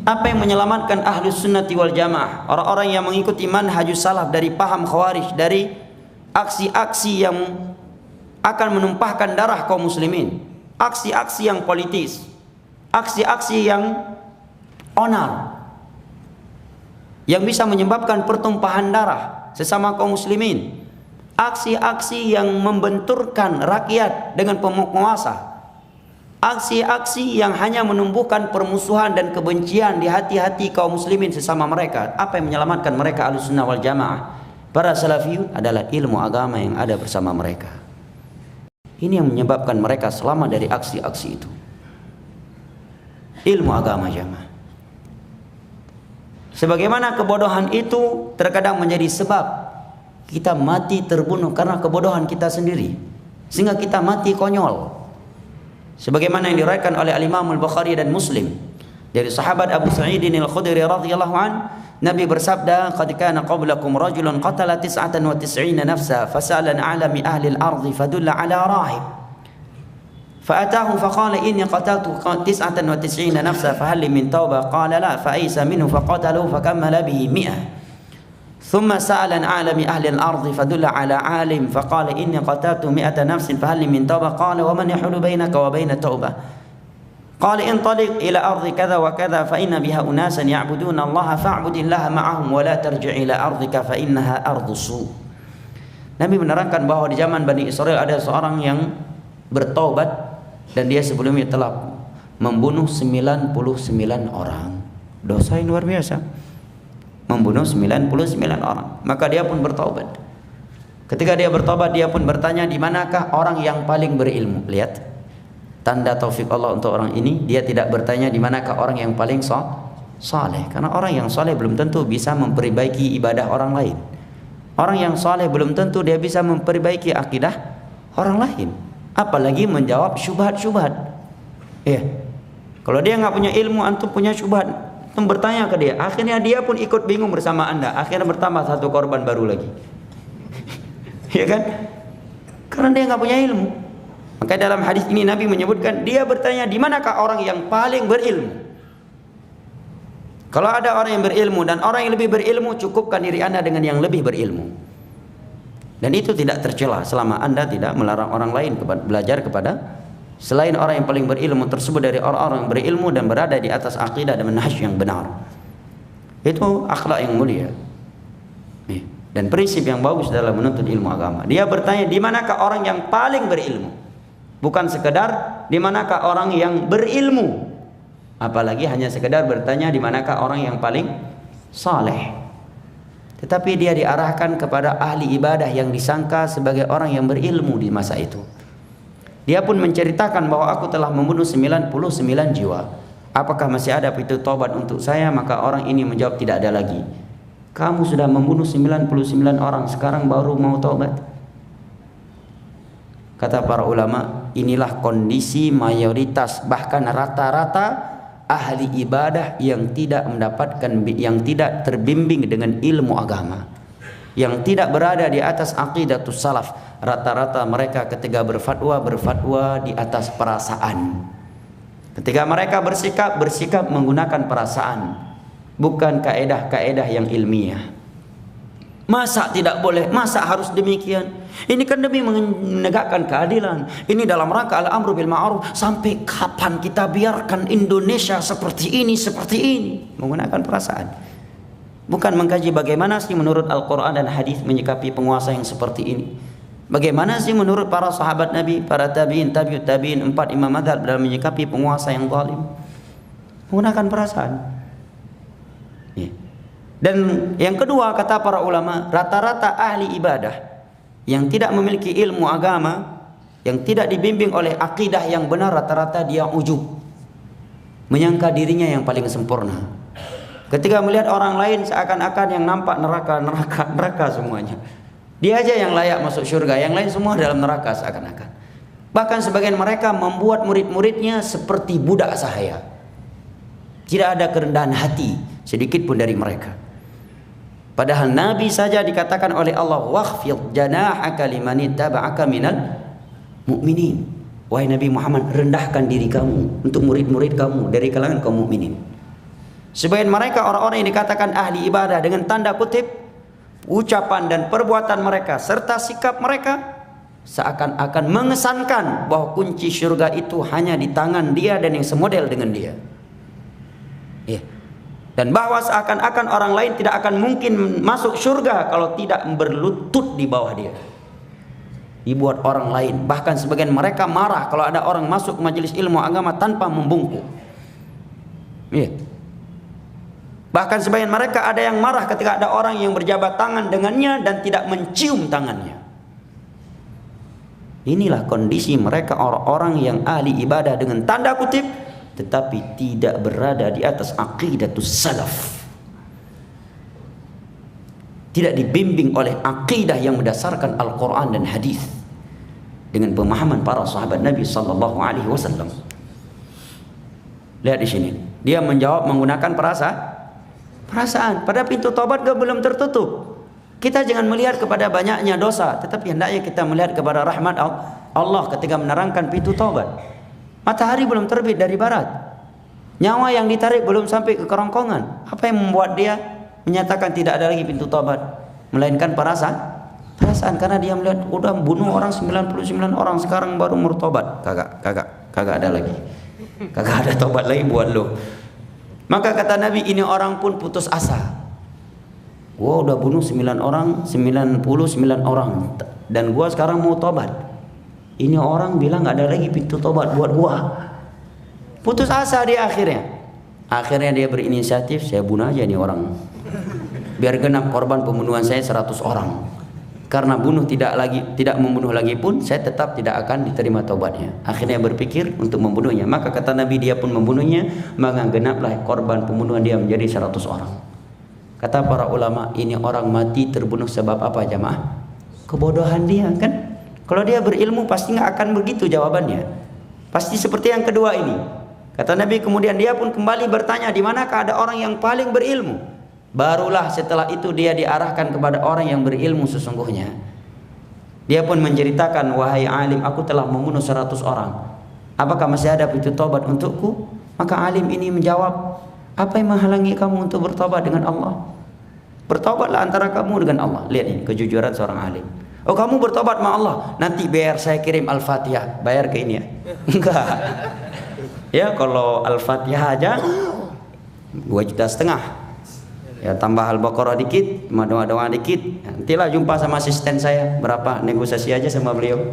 Apa yang menyelamatkan ahlus sunnati wal jamaah, orang-orang yang mengikuti manhajus salaf dari paham khawarij, dari aksi-aksi yang akan menumpahkan darah kaum muslimin, aksi-aksi yang politis, aksi-aksi yang onar, yang bisa menyebabkan pertumpahan darah sesama kaum muslimin, aksi-aksi yang membenturkan rakyat dengan penguasa, aksi-aksi yang hanya menumbuhkan permusuhan dan kebencian di hati-hati kaum muslimin sesama mereka. Apa yang menyelamatkan mereka Ahlussunnah wal Jamaah, para salafiyun, adalah ilmu agama yang ada bersama mereka. Ini yang menyebabkan mereka selamat dari aksi-aksi itu. Ilmu agama jamaah. Sebagaimana kebodohan itu terkadang menjadi sebab kita mati terbunuh karena kebodohan kita sendiri, sehingga kita mati konyol. Sebagaimana yang diriwayatkan oleh Al-Imam Al-Bukhari dan Muslim dari sahabat Abu Sa'id Al-Khudri radhiyallahu an, Nabi bersabda, "Qad kana qablakum rajulun qatala 99 nafsa fasala an 'alami ahli al-ardi fadulla 'ala rahib فأتاه فقال إني قتلت 99 نفسا فهل لي من توبة قال لا فأيس منه فقتله فكمل به 100 ثم سأل عن عالم أهل الأرض فدل على عالم فقال إني قتلت 100 نفس فهل لي من توبة قال ومن يحول بينك وبين توبة قال انطلق إلى أرض كذا وكذا فإن بها أناسا يعبدون الله فاعبد الله معهم ولا ترجع إلى أرضك فإنها أرض سوء. Nabi menerangkan bahwa di zaman Bani Israel ada seorang yang bertaubat dan dia sebelumnya telah membunuh 99 orang. Dosa yang luar biasa. membunuh 99 orang. Maka dia pun bertaubat. Ketika dia bertobat, dia pun bertanya, di manakah orang yang paling berilmu? Lihat tanda taufik Allah untuk orang ini. Dia tidak bertanya di manakah orang yang paling saleh, karena orang yang saleh belum tentu bisa memperbaiki ibadah orang lain. Orang yang saleh belum tentu dia bisa memperbaiki akidah orang lain, apalagi menjawab syubhat-syubhat. Ya, kalau dia nggak punya ilmu, antum punya syubhat, antum bertanya ke dia, akhirnya dia pun ikut bingung bersama anda. Akhirnya bertambah satu korban baru lagi. Ya kan? Karena dia nggak punya ilmu. Maka dalam hadis ini Nabi menyebutkan, dia bertanya, di manakah orang yang paling berilmu? Kalau ada orang yang berilmu dan orang yang lebih berilmu, cukupkan diri anda dengan yang lebih berilmu. Dan itu tidak tercela selama anda tidak melarang orang lain belajar kepada selain orang yang paling berilmu tersebut dari orang-orang yang berilmu dan berada di atas akidah dan manhaj yang benar. Itu akhlak yang mulia. Dan prinsip yang bagus dalam menuntut ilmu agama. Dia bertanya, di manakah orang yang paling berilmu? Bukan sekedar di manakah orang yang berilmu, apalagi hanya sekedar bertanya di manakah orang yang paling saleh. Tetapi dia diarahkan kepada ahli ibadah yang disangka sebagai orang yang berilmu di masa itu. Dia pun menceritakan bahwa aku telah membunuh 99 jiwa. Apakah masih ada pintu taubat untuk saya? Maka orang ini menjawab, tidak ada lagi. Kamu sudah membunuh 99 orang, sekarang baru mau taubat? Kata para ulama, inilah kondisi mayoritas, bahkan rata-rata ahli ibadah yang tidak mendapatkan, yang tidak terbimbing dengan ilmu agama, yang tidak berada di atas aqidatus salaf. Rata-rata mereka ketika berfatwa di atas perasaan. Ketika mereka bersikap menggunakan perasaan, bukan kaedah-kaedah yang ilmiah. Masa tidak boleh? Masa harus demikian? Ini kan demi menegakkan keadilan. Ini dalam rangka al-amru bil ma'ruf. Sampai kapan kita biarkan Indonesia seperti ini? Menggunakan perasaan. Bukan mengkaji bagaimana sih menurut Al-Quran dan hadis menyikapi penguasa yang seperti ini. Bagaimana sih menurut para sahabat Nabi, para tabi'in, tabi'ut tabi'in, 4 imam madzhab dalam menyikapi penguasa yang zalim. Menggunakan perasaan. Dan yang kedua, kata para ulama, rata-rata ahli ibadah yang tidak memiliki ilmu agama, yang tidak dibimbing oleh akidah yang benar, rata-rata dia ujub, menyangka dirinya yang paling sempurna. Ketika melihat orang lain seakan-akan yang nampak neraka semuanya. Dia aja yang layak masuk surga, yang lain semua dalam neraka seakan-akan. Bahkan sebagian mereka membuat murid-muridnya seperti budak sahaya. Tidak ada kerendahan hati sedikit pun dari mereka. Padahal Nabi saja dikatakan oleh Allah, wakhfid janahaka liman ittaba'aka minal mu'minin. Wahai Nabi Muhammad, rendahkan diri kamu untuk murid-murid kamu dari kalangan kaum mukminin. Sebagian mereka orang-orang yang dikatakan ahli ibadah, dengan tanda kutip ucapan dan perbuatan mereka serta sikap mereka seakan-akan mengesankan bahwa kunci surga itu hanya di tangan dia dan yang semodel dengan dia. Dan bahwa seakan-akan orang lain tidak akan mungkin masuk surga kalau tidak berlutut di bawah dia. Dibuat orang lain. Bahkan sebagian mereka marah kalau ada orang masuk majelis ilmu agama tanpa membungkuk. Bahkan sebagian mereka ada yang marah ketika ada orang yang berjabat tangan dengannya dan tidak mencium tangannya. Inilah kondisi mereka, orang-orang yang ahli ibadah dengan tanda kutip, tetapi tidak berada di atas aqidatus salaf. Tidak dibimbing oleh akidah yang berdasarkan Al-Quran dan hadis dengan pemahaman para sahabat Nabi sallallahu alaihi wasallam. Lihat di sini, dia menjawab menggunakan perasaan. Pada pintu taubat belum tertutup. Kita jangan melihat kepada banyaknya dosa, tetapi hendaknya kita melihat kepada rahmat Allah ketika menerangkan pintu taubat. Matahari belum terbit dari barat, nyawa yang ditarik belum sampai ke kerongkongan. Apa yang membuat dia menyatakan tidak ada lagi pintu taubat? Melainkan perasaan, karena dia melihat udah bunuh orang 99 orang, sekarang baru murtobat. Kagak ada lagi. Kagak ada taubat lagi buat lo. Maka kata Nabi, ini orang pun putus asa. Gua udah bunuh 99 orang dan gua sekarang mau tobat. Ini orang bilang gak ada lagi pintu tobat buat gua. Putus asa dia akhirnya. Akhirnya dia berinisiatif, saya bunuh aja nih orang. biar genap korban pembunuhan saya 100 orang. Karena tidak membunuh lagi pun saya tetap tidak akan diterima taubatnya. Akhirnya berpikir untuk membunuhnya. Maka kata Nabi, dia pun membunuhnya, maka genaplah korban pembunuhan dia menjadi 100 orang. Kata para ulama, ini orang mati terbunuh sebab apa jamaah? Kebodohan dia kan. Kalau dia berilmu pasti nggak akan begitu jawabannya. Pasti seperti yang kedua ini. Kata Nabi, kemudian dia pun kembali bertanya, di manakah ada orang yang paling berilmu? Barulah setelah itu dia diarahkan kepada orang yang berilmu sesungguhnya. Dia pun menceritakan, wahai alim, aku telah membunuh 100 orang. Apakah masih ada pintu tobat untukku? Maka alim ini menjawab, apa yang menghalangi kamu untuk bertobat dengan Allah? Bertobatlah antara kamu dengan Allah. Lihat ini kejujuran seorang alim. Oh, kamu bertobat sama Allah, nanti biar saya kirim Al-Fatihah. Bayar ke ini ya? Enggak. Ya kalau Al-Fatihah aja 2,5 juta. Ya tambah Al-Baqarah dikit, doa-doa dikit. Nantilah jumpa sama asisten saya, berapa negosiasi aja sama beliau.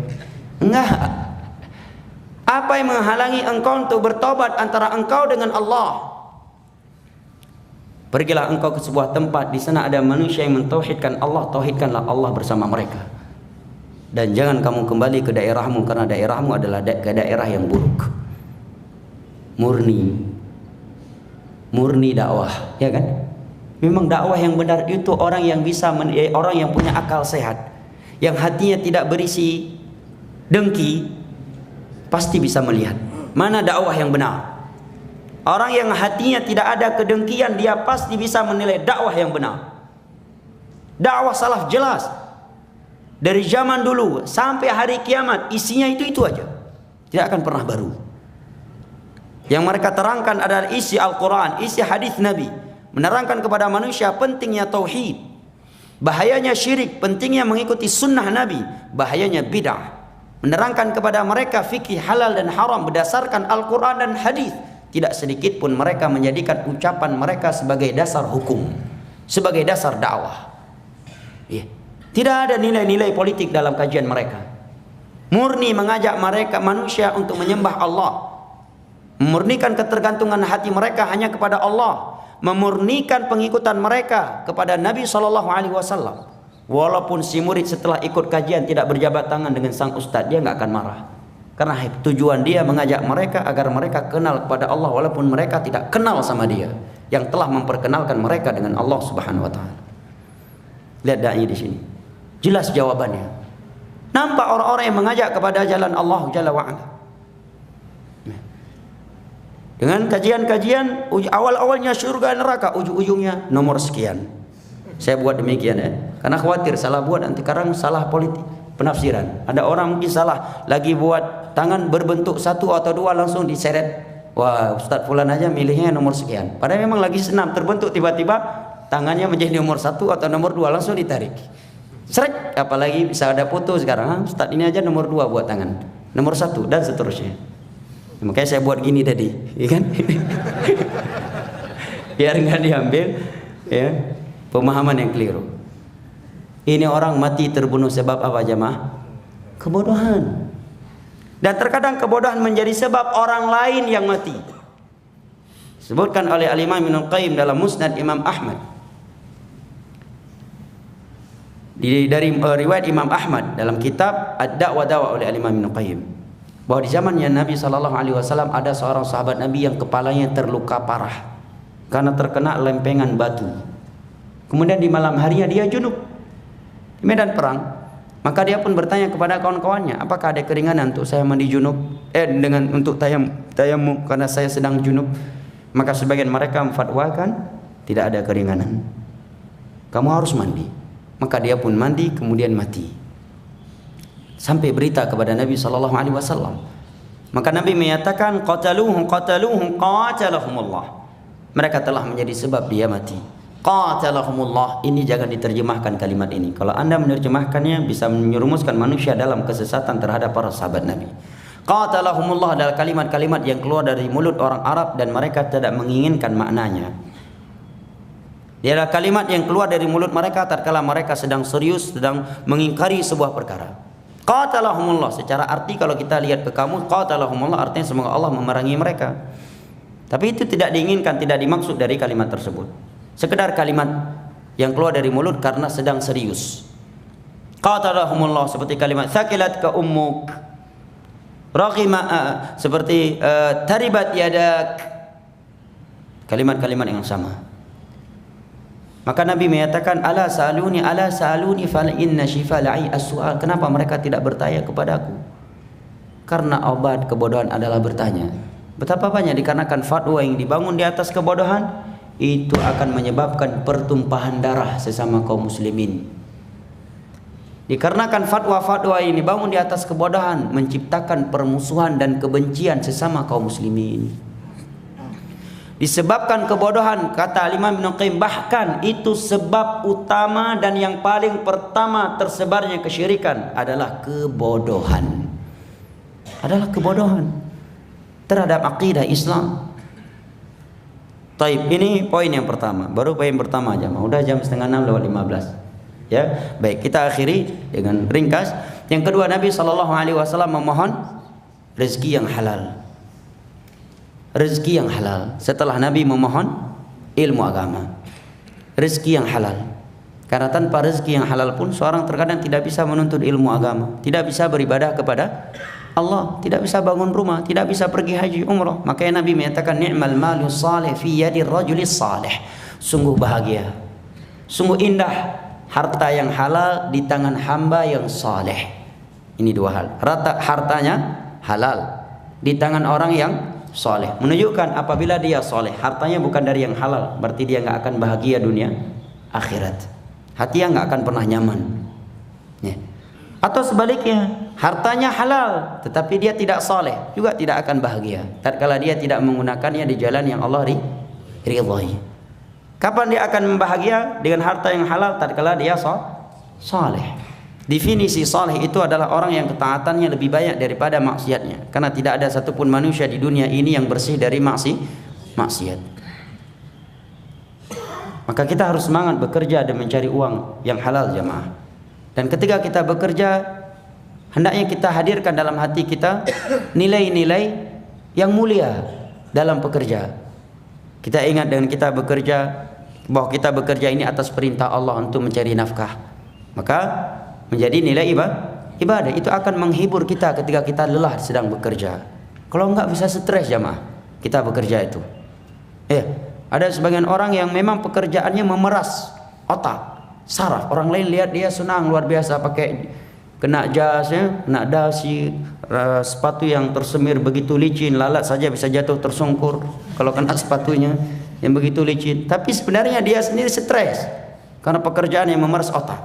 Enggak. Apa yang menghalangi engkau untuk bertobat antara engkau dengan Allah? Pergilah engkau ke sebuah tempat, di sana ada manusia yang mentauhidkan Allah, tauhidkanlah Allah bersama mereka. Dan jangan kamu kembali ke daerahmu, karena daerahmu adalah daerah yang buruk. Murni dakwah, ya kan? Memang dakwah yang benar itu orang yang bisa orang yang punya akal sehat, yang hatinya tidak berisi dengki, pasti bisa melihat mana dakwah yang benar. Orang yang hatinya tidak ada kedengkian, dia pasti bisa menilai dakwah yang benar. Dakwah salaf jelas dari zaman dulu sampai hari kiamat, isinya itu aja, tidak akan pernah baru. Yang mereka terangkan adalah isi Al-Quran, isi hadis Nabi, menerangkan kepada manusia pentingnya tauhid, bahayanya syirik, pentingnya mengikuti sunnah Nabi, bahayanya bid'ah. Menerangkan kepada mereka fikih halal dan haram berdasarkan Al-Quran dan hadis. Tidak sedikit pun mereka menjadikan ucapan mereka sebagai dasar hukum, sebagai dasar dakwah. Tidak ada nilai-nilai politik dalam kajian mereka. Murni mengajak mereka manusia untuk menyembah Allah, memurnikan ketergantungan hati mereka hanya kepada Allah, memurnikan pengikutan mereka kepada Nabi SAW. Walaupun si murid setelah ikut kajian tidak berjabat tangan dengan sang ustadz, dia nggak akan marah. Karena tujuan dia mengajak mereka agar mereka kenal kepada Allah, walaupun mereka tidak kenal sama dia yang telah memperkenalkan mereka dengan Allah Subhanahu Wa Taala. Lihat dai di sini, jelas jawabannya. Nampak orang-orang yang mengajak kepada jalan Allah Jalla wa'ala. Dengan kajian-kajian awal-awalnya surga neraka, ujung-ujungnya nomor sekian. Saya buat demikian ya, karena khawatir salah buat nanti karena salah politik penafsiran. Ada orang mungkin salah lagi buat tangan berbentuk 1 atau 2 langsung diseret. Wah, Ustadz Fulan aja milihnya nomor sekian. Padahal memang lagi senam terbentuk tiba-tiba tangannya menjadi nomor 1 atau nomor 2 langsung ditarik. Seret, apalagi bisa ada foto sekarang. Ustadz ini aja nomor 2 buat tangan, nomor 1 dan seterusnya. Makanya saya buat gini tadi, ya kan? Biar nggak diambil, ya, pemahaman yang keliru. Ini orang mati terbunuh sebab apa jamaah? Kebodohan. Dan terkadang kebodohan menjadi sebab orang lain yang mati. Disebutkan oleh Al-Imam Ibnu Qayyim dalam Musnad Imam Ahmad. Dari riwayat Imam Ahmad dalam kitab Ad-Da'wa Dawa oleh Al-Imam Ibnu Qayyim, bahwa di zamannya Nabi SAW ada seorang sahabat Nabi yang kepalanya terluka parah karena terkena lempengan batu. Kemudian di malam harinya dia junub di medan perang. Maka dia pun bertanya kepada kawan-kawannya, apakah ada keringanan untuk saya mandi junub? Untuk tayamum karena saya sedang junub. Maka sebagian mereka memfatwakan tidak ada keringanan, kamu harus mandi. Maka dia pun mandi kemudian mati. Sampai berita kepada Nabi SAW. Maka Nabi menyatakan qataluhum qatalahumullah. Mereka telah menjadi sebab dia mati. Qatalahumullah, ini jangan diterjemahkan kalimat ini. Kalau anda menerjemahkannya bisa menyerumuskan manusia dalam kesesatan terhadap para sahabat Nabi. Qatalahumullah adalah kalimat-kalimat yang keluar dari mulut orang Arab dan mereka tidak menginginkan maknanya. Dia adalah kalimat yang keluar dari mulut mereka tatkala mereka sedang serius, sedang mengingkari sebuah perkara. Qatalahumullah, secara arti kalau kita lihat ke kamus, qatalahumullah artinya semoga Allah memerangi mereka. Tapi itu tidak diinginkan, tidak dimaksud dari kalimat tersebut. Sekedar kalimat yang keluar dari mulut karena sedang serius. Qatalahumullah, seperti kalimat thaqilat ka ummuk, raghima, seperti taribat yadak, kalimat-kalimat yang sama. Maka Nabi menyatakan, ala saluni fal inna shifala'i as-su'al. Kenapa mereka tidak bertanya kepadaku? Karena obat kebodohan adalah bertanya. Betapa banyak dikarenakan fatwa yang dibangun di atas kebodohan, itu akan menyebabkan pertumpahan darah sesama kaum muslimin. Dikarenakan fatwa-fatwa ini dibangun di atas kebodohan, menciptakan permusuhan dan kebencian sesama kaum muslimin. Disebabkan kebodohan, kata Imam Ibnu Qayyim, bahkan itu sebab utama dan yang paling pertama tersebarnya kesyirikan adalah kebodohan. Adalah kebodohan terhadap akidah Islam. Taib, ini poin yang pertama. Baru poin pertama aja, udah jam 5:30 ya. Baik, kita akhiri dengan ringkas. Yang kedua, Nabi SAW memohon rezeki yang halal. Rezeki yang halal. Setelah Nabi memohon ilmu agama, rezeki yang halal. Karena tanpa rezeki yang halal pun seorang terkadang tidak bisa menuntut ilmu agama, tidak bisa beribadah kepada Allah, tidak bisa bangun rumah, tidak bisa pergi haji umrah. Makanya Nabi menyatakan, ni'mal malu salih fi yadi rajulis salih. Sungguh bahagia, sungguh indah harta yang halal di tangan hamba yang saleh. Ini dua hal. Hartanya halal di tangan orang yang soleh, menunjukkan apabila dia soleh, hartanya bukan dari yang halal, berarti dia nggak akan bahagia dunia akhirat. Hatinya nggak akan pernah nyaman ya. Atau sebaliknya, hartanya halal tetapi dia tidak soleh, juga tidak akan bahagia tatkala dia tidak menggunakannya di jalan yang Allah ridhai. Kapan dia akan bahagia dengan harta yang halal? Tatkala dia soleh. Definisi saleh itu adalah orang yang ketaatannya lebih banyak daripada maksiatnya. Karena tidak ada satupun manusia di dunia ini yang bersih dari maksiat. Maka kita harus semangat bekerja dan mencari uang yang halal, jamaah. Dan ketika kita bekerja, hendaknya kita hadirkan dalam hati kita nilai-nilai yang mulia dalam bekerja. Kita ingat dengan kita bekerja, bahwa kita bekerja ini atas perintah Allah untuk mencari nafkah. Maka menjadi nilai ibadah itu akan menghibur kita ketika kita lelah sedang bekerja. Kalau enggak bisa stres, jamaah, kita bekerja itu. Ada sebagian orang yang memang pekerjaannya memeras otak, saraf. Orang lain lihat dia senang luar biasa pakai kena jasnya, kena dasi, sepatu yang tersemir begitu licin, lalat saja bisa jatuh tersungkur kalau kena sepatunya yang begitu licin. Tapi sebenarnya dia sendiri stres karena pekerjaan yang memeras otak.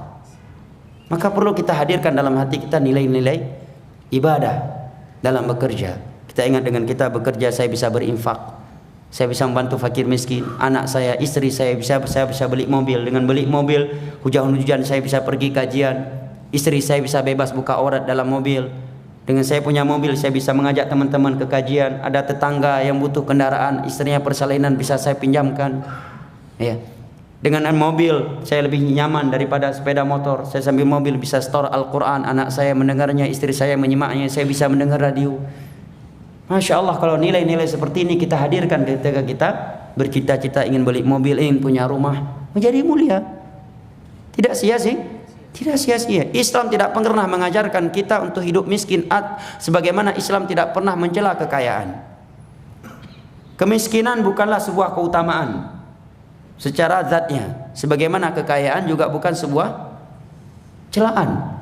Maka perlu kita hadirkan dalam hati kita nilai-nilai ibadah dalam bekerja. Kita ingat dengan kita bekerja, saya bisa berinfak, saya bisa membantu fakir miskin, anak saya, istri saya bisa beli mobil. Dengan beli mobil, hujan-hujan saya bisa pergi kajian, istri saya bisa bebas buka aurat dalam mobil. Dengan saya punya mobil, saya bisa mengajak teman-teman ke kajian. Ada tetangga yang butuh kendaraan, istrinya persalinan, bisa saya pinjamkan ya. Dengan mobil saya lebih nyaman daripada sepeda motor. Saya sambil mobil bisa store Al-Quran, anak saya mendengarnya, istri saya menyimaknya, saya bisa mendengar radio. Masya Allah, kalau nilai-nilai seperti ini kita hadirkan ketika kita bercita-cita ingin beli mobil, ingin punya rumah, menjadi mulia. Tidak sia-sia. Tidak sia-sia. Islam tidak pernah mengajarkan kita untuk hidup miskin, sebagaimana Islam tidak pernah mencela kekayaan. Kemiskinan bukanlah sebuah keutamaan secara zatnya, sebagaimana kekayaan juga bukan sebuah celaan.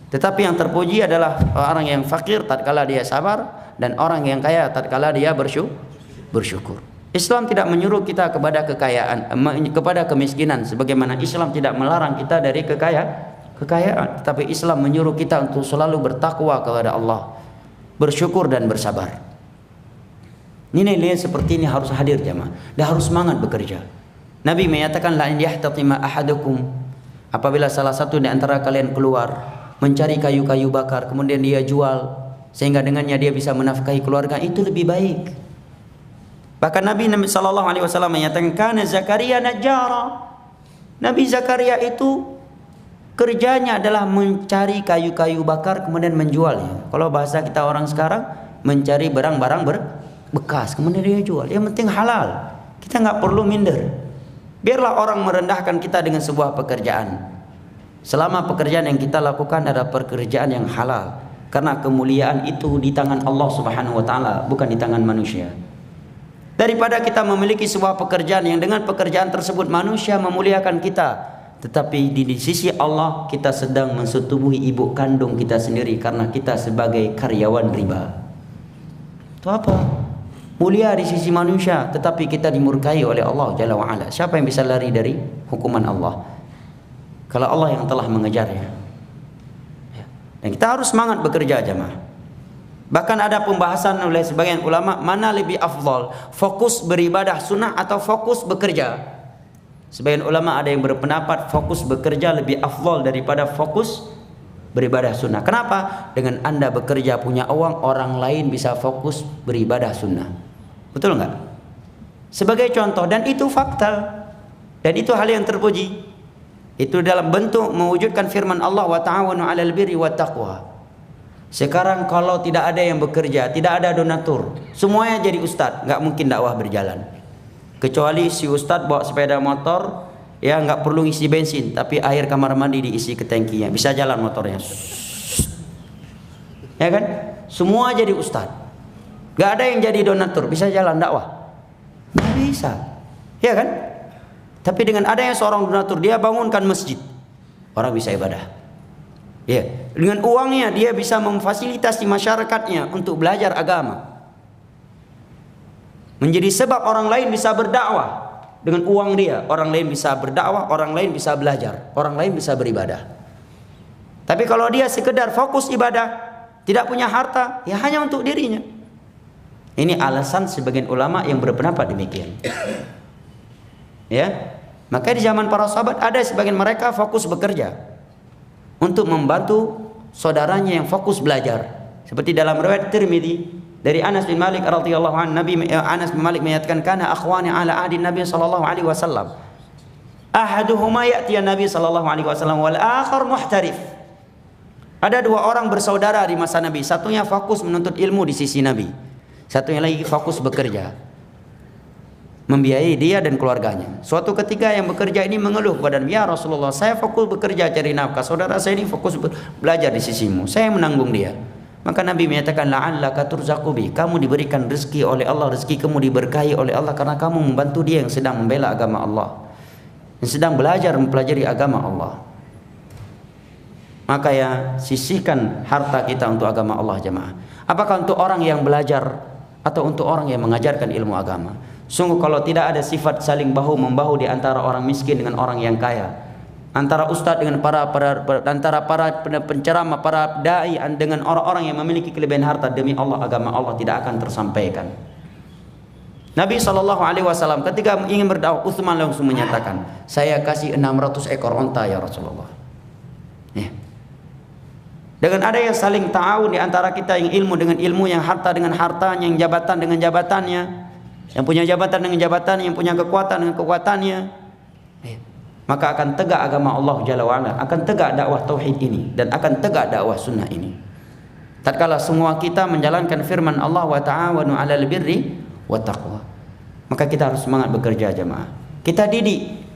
Tetapi yang terpuji adalah orang yang fakir tatkala dia sabar, dan orang yang kaya tatkala dia bersyukur. Islam tidak menyuruh kita kepada kekayaan, kepada kemiskinan, sebagaimana Islam tidak melarang kita dari kekayaan. Tetapi Islam menyuruh kita untuk selalu bertakwa kepada Allah, bersyukur dan bersabar. Nilai-nilai seperti ini harus hadir, jamaah, dan harus semangat bekerja. Nabi menyatakan, la in yahtatima ahadukum, apabila salah satu di antara kalian keluar mencari kayu-kayu bakar, kemudian dia jual sehingga dengannya dia bisa menafkahi keluarga, itu lebih baik. Bahkan Nabi SAW menyatakan, kana Zakaria najjara. Nabi Zakaria itu kerjanya adalah mencari kayu-kayu bakar kemudian menjualnya. Kalau bahasa kita orang sekarang, mencari barang-barang bekas kemudian dia jual. Yang penting halal. Kita nggak perlu minder. Biarlah orang merendahkan kita dengan sebuah pekerjaan, selama pekerjaan yang kita lakukan adalah pekerjaan yang halal, karena kemuliaan itu di tangan Allah Subhanahu wa taala, bukan di tangan manusia. Daripada kita memiliki sebuah pekerjaan yang dengan pekerjaan tersebut manusia memuliakan kita, tetapi di sisi Allah kita sedang mensetubuhi ibu kandung kita sendiri karena kita sebagai karyawan riba. Itu apa? Mulia di sisi manusia, tetapi kita dimurkai oleh Allah Jalla wa'ala. Siapa yang bisa lari dari hukuman Allah kalau Allah yang telah mengejarnya? Dan kita harus semangat bekerja, jemaah. Bahkan ada pembahasan oleh sebagian ulama, mana lebih afdal, fokus beribadah sunnah atau fokus bekerja. Sebagian ulama ada yang berpendapat fokus bekerja lebih afdal daripada fokus beribadah sunnah. Kenapa? Dengan Anda bekerja punya uang, orang lain bisa fokus beribadah sunnah. Betul enggak? Sebagai contoh, dan itu fakta, dan itu hal yang terpuji. Itu dalam bentuk mewujudkan firman Allah, wa ta'awanu 'alal birri wat taqwa. Sekarang kalau tidak ada yang bekerja, tidak ada donatur, semuanya jadi ustadz, nggak mungkin dakwah berjalan. Kecuali si ustadz bawa sepeda motor, ya nggak perlu isi bensin, tapi air kamar mandi diisi ke tangkinya, bisa jalan motornya. Ya kan? Semua jadi ustadz. Nggak ada yang jadi donatur, bisa jalan dakwah? Nggak bisa. Ya kan? Tapi dengan adanya seorang donatur, dia bangunkan masjid, orang bisa ibadah. Ya, dengan uangnya dia bisa memfasilitasi masyarakatnya untuk belajar agama. Menjadi sebab orang lain bisa berdakwah. Dengan uang dia, orang lain bisa berdakwah, orang lain bisa belajar, orang lain bisa beribadah. Tapi kalau dia sekedar fokus ibadah, tidak punya harta, ya hanya untuk dirinya. Ini alasan sebagian ulama yang berpendapat demikian. Ya, maka di zaman para sahabat ada sebagian mereka fokus bekerja untuk membantu saudaranya yang fokus belajar. Seperti dalam riwayat Tirmidzi dari Anas bin Malik radhiyallahu anhu, Anas bin Malik menyatakan, kana akhwani ala ahdi Nabi sallallahu alaihi wasallam. Ahaduhuma ya'ti Nabi sallallahu alaihi wasallam wal akhar muhtarif. Ada dua orang bersaudara di masa Nabi, satunya fokus menuntut ilmu di sisi Nabi, satunya lagi fokus bekerja, membiayai dia dan keluarganya. Suatu ketika yang bekerja ini mengeluh kepada Nabi, ya Rasulullah, saya fokus bekerja cari nafkah, saudara saya ini fokus belajar di sisimu, saya menanggung dia. Maka Nabi menyatakan, la'allaka turzaqu bi, kamu diberikan rezeki oleh Allah, rezeki kamu diberkahi oleh Allah karena kamu membantu dia yang sedang membela agama Allah, yang sedang belajar mempelajari agama Allah. Maka ya, sisihkan harta kita untuk agama Allah, jemaah. Apakah untuk orang yang belajar atau untuk orang yang mengajarkan ilmu agama? Sungguh kalau tidak ada sifat saling bahu-membahu di antara orang miskin dengan orang yang kaya, antara ustadz dengan antara para penceramah, para dai dengan orang-orang yang memiliki kelebihan harta, demi Allah agama Allah tidak akan tersampaikan. Nabi SAW ketika ingin berdakwah, Utsman langsung menyatakan, saya kasih 600 ekor onta ya Rasulullah. Ya. Dengan ada yang saling ta'awun di antara kita, yang ilmu dengan ilmu, yang harta dengan hartanya, yang jabatan dengan jabatannya, yang punya jabatan dengan jabatan, yang punya kekuatan dengan kekuatannya, maka akan tegak agama Allah Jalla wa'ala, akan tegak dakwah tauhid ini, dan akan tegak dakwah sunnah ini. Tatkala semua kita menjalankan firman Allah, wa ta'awanu 'alal birri wat taqwa, maka kita harus semangat bekerja, jemaah. Kita didik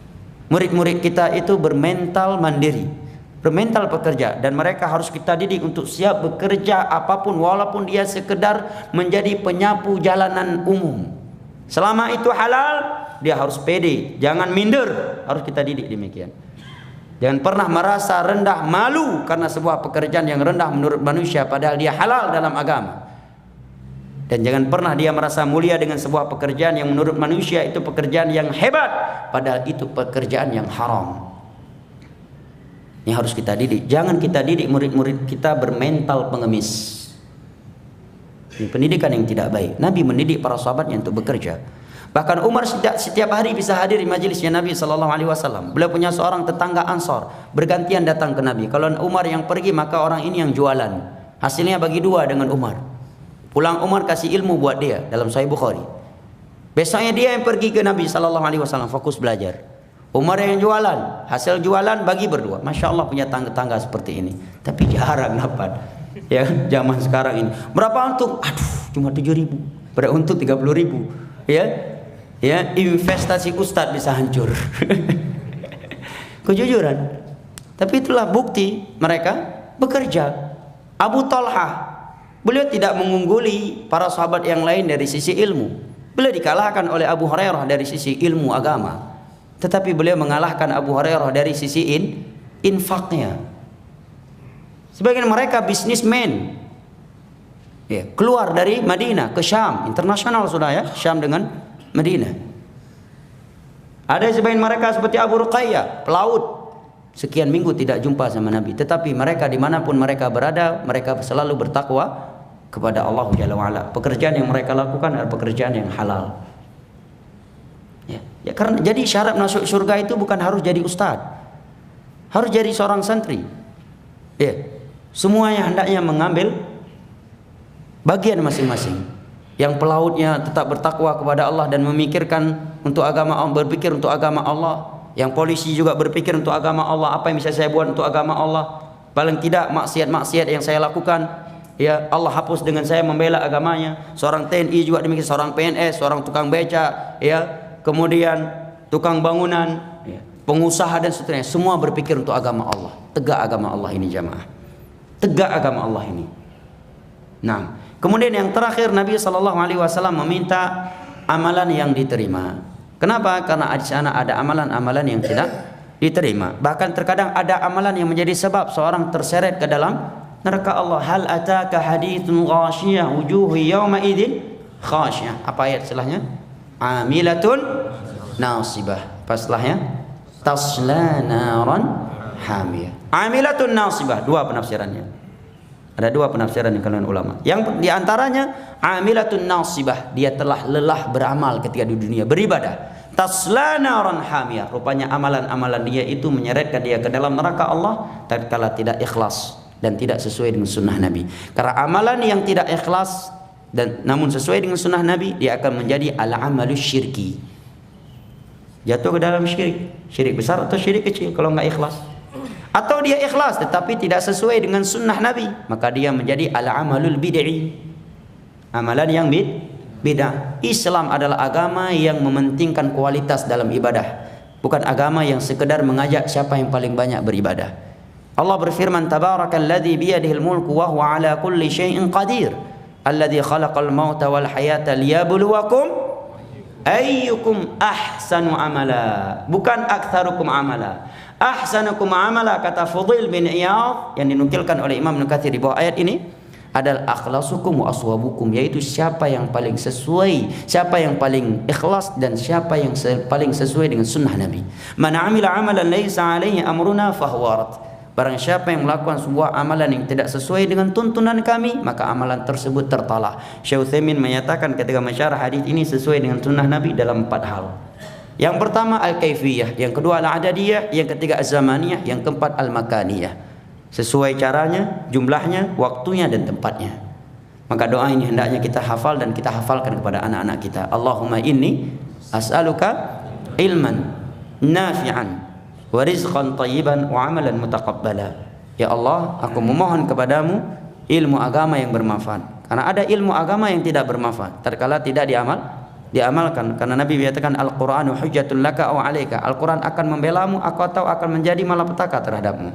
murid-murid kita itu bermental mandiri, bermental pekerja, dan mereka harus kita didik untuk siap bekerja apapun, walaupun dia sekedar menjadi penyapu jalanan umum. Selama itu halal, dia harus pede, jangan minder, harus kita didik demikian. Jangan pernah merasa rendah, malu karena sebuah pekerjaan yang rendah menurut manusia padahal dia halal dalam agama. Dan jangan pernah dia merasa mulia dengan sebuah pekerjaan yang menurut manusia itu pekerjaan yang hebat padahal itu pekerjaan yang haram. Ini harus kita didik. Jangan kita didik murid-murid kita bermental pengemis. Ini pendidikan yang tidak baik. Nabi mendidik para sahabatnya untuk bekerja. Bahkan Umar setiap hari bisa hadir di majelisnya Nabi SAW. Beliau punya seorang tetangga Ansor, bergantian datang ke Nabi. Kalau Umar yang pergi, maka orang ini yang jualan. Hasilnya bagi dua dengan Umar. Pulang Umar kasih ilmu buat dia dalam Sahih Bukhari. Besoknya dia yang pergi ke Nabi SAW, fokus belajar. Umar yang jualan, hasil jualan bagi berdua. Masya Allah punya tangga-tangga seperti ini. Tapi jarang dapat. Ya, zaman sekarang ini berapa untuk? Aduh, cuma 7.000. Berapa untuk 30.000? Ya, Ya, investasi ustadz bisa hancur. Kejujuran. Tapi itulah bukti mereka bekerja. Abu Talha, beliau tidak mengungguli para sahabat yang lain dari sisi ilmu. Beliau dikalahkan oleh Abu Hurairah dari sisi ilmu agama. Tetapi beliau mengalahkan Abu Hurairah dari sisi infaknya. Sebagian mereka bisnismen. Ya, keluar dari Madinah ke Syam, internasional sudah ya, Syam dengan Madinah. Ada sebagian mereka seperti Abu Ruqayyah, pelaut. Sekian minggu tidak jumpa sama Nabi. Tetapi mereka dimanapun mereka berada, mereka selalu bertakwa kepada Allah Jalla wa'ala. Pekerjaan yang mereka lakukan adalah pekerjaan yang halal. Ya, karena jadi syarat masuk surga itu bukan harus jadi ustadz, harus jadi seorang santri. Ya, semuanya hendaknya mengambil bagian masing-masing. Yang pelautnya tetap bertakwa kepada Allah dan memikirkan untuk agama Allah, berpikir untuk agama Allah. Yang polisi juga berpikir untuk agama Allah, apa yang bisa saya buat untuk agama Allah. Paling tidak maksiat-maksiat yang saya lakukan, ya Allah hapus dengan saya membela agamanya. Seorang TNI juga demikian, seorang PNS, seorang tukang beca, ya, kemudian tukang bangunan, ya, pengusaha dan seterusnya, semua berpikir untuk agama Allah. Tegak agama Allah ini jamaah. Tegak agama Allah ini. Nah, kemudian yang terakhir Nabi SAW meminta amalan yang diterima. Kenapa? Karena di sana ada amalan-amalan yang tidak diterima. Bahkan terkadang ada amalan yang menjadi sebab seorang terseret ke dalam neraka Allah. Hal ataka haditsun ghashiyah wujuhu yawma idzin khashiyah. Apa ayat setelahnya? Amilatun nasibah. Pas setelahnya tasla naran hamiyah. Amilatun nasibah, dua penafsirannya. Ada dua penafsiran di kalangan ulama. Yang diantaranya amilatun nasibah, dia telah lelah beramal ketika di dunia beribadah. Tasla naran hamiyah, rupanya amalan-amalan dia itu menyeretkan dia ke dalam neraka Allah tatkala tidak ikhlas dan tidak sesuai dengan sunnah Nabi. Karena amalan yang tidak ikhlas dan namun sesuai dengan sunnah Nabi, dia akan menjadi al-amalus syirki. Jatuh ke dalam syirik. Syirik besar atau syirik kecil kalau nggak ikhlas. Atau dia ikhlas tetapi tidak sesuai dengan sunnah Nabi, maka dia menjadi al-amalul bid'i, amalan yang bid'ah. Islam adalah agama yang mementingkan kualitas dalam ibadah, bukan agama yang sekedar mengajak siapa yang paling banyak beribadah. Allah berfirman, tabarakalladzi biyadihil mulku wa huwa ala kulli syai'in qadir, alladzi khalaqal mauta wal hayata liyabluwakum ayyukum ahsanu amala, bukan aktsarukum amala. Ahsanukum amala, kata Fudail bin Iyadh yang dinukilkan oleh Imam Ibnu Katsir di bawah ayat ini adalah akhlasukum wa aswabukum, yaitu siapa yang paling sesuai, siapa yang paling ikhlas dan siapa yang paling sesuai dengan sunnah Nabi. Man amila amalan laisa alaihi amruna fahuwa rad. Barang siapa yang melakukan sebuah amalan yang tidak sesuai dengan tuntunan kami, maka amalan tersebut tertolak. Syekh Utsaimin menyatakan ketika mensyarah hadis ini sesuai dengan sunnah Nabi dalam 4 hal. Yang pertama al-kaifiyah, yang kedua al-adadiyah, yang ketiga az-zamaniyah, yang keempat al-makaniyah. Sesuai caranya, jumlahnya, waktunya dan tempatnya. Maka doa ini hendaknya kita hafal dan kita hafalkan kepada anak-anak kita. Allahumma inni as'aluka ilman nafi'an wa rizqan thayyiban wa amalan mutaqabbala. Ya Allah, aku memohon kepadamu ilmu agama yang bermanfaat. Karena ada ilmu agama yang tidak bermanfaat tatkala tidak diamalkan, karena Nabi menyatakan Al-Qur'anu hujjatun laka aw 'alaika. Al-Qur'an akan membelamu atau akan menjadi malapetaka terhadapmu.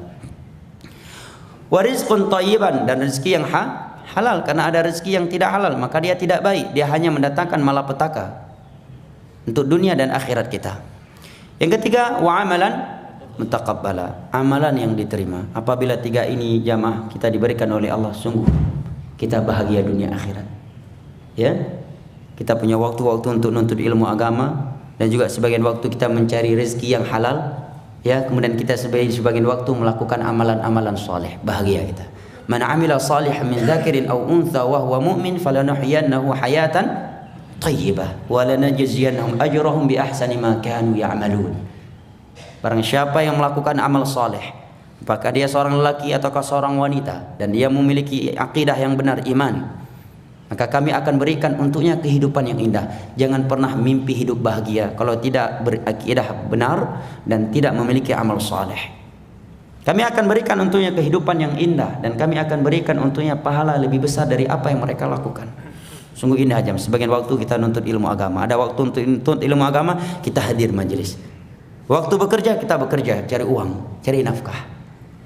Wa rizqun thayyiban, dan rezeki yang halal, karena ada rezeki yang tidak halal maka dia tidak baik, dia hanya mendatangkan malapetaka untuk dunia dan akhirat kita. Yang ketiga wa amalan mutaqabbala, amalan yang diterima. Apabila 3 ini jamaah kita diberikan oleh Allah, sungguh kita bahagia dunia akhirat. Ya, kita punya waktu-waktu untuk menuntut ilmu agama dan juga sebagian waktu kita mencari rezeki yang halal. Ya, kemudian kita sebagian waktu melakukan amalan-amalan soleh, bahagia kita. Man amila salihan min dzakarin aw untha wa huwa mu'min falanuhyiyannahu hayatan thayyibah wa lanajziyannahum ajrahum bi ahsani ma kanu ya'malun. Barang siapa yang melakukan amal soleh, apakah dia seorang lelaki ataukah seorang wanita, dan dia memiliki akidah yang benar, iman, maka kami akan berikan untuknya kehidupan yang indah. Jangan pernah mimpi hidup bahagia kalau tidak berakidah benar dan tidak memiliki amal saleh. Kami akan berikan untuknya kehidupan yang indah dan kami akan berikan untuknya pahala lebih besar dari apa yang mereka lakukan. Sungguh indah jam. Sebagian waktu kita nuntut ilmu agama. Ada waktu untuk nuntut ilmu agama, kita hadir majelis. Waktu bekerja, kita bekerja, cari uang, cari nafkah.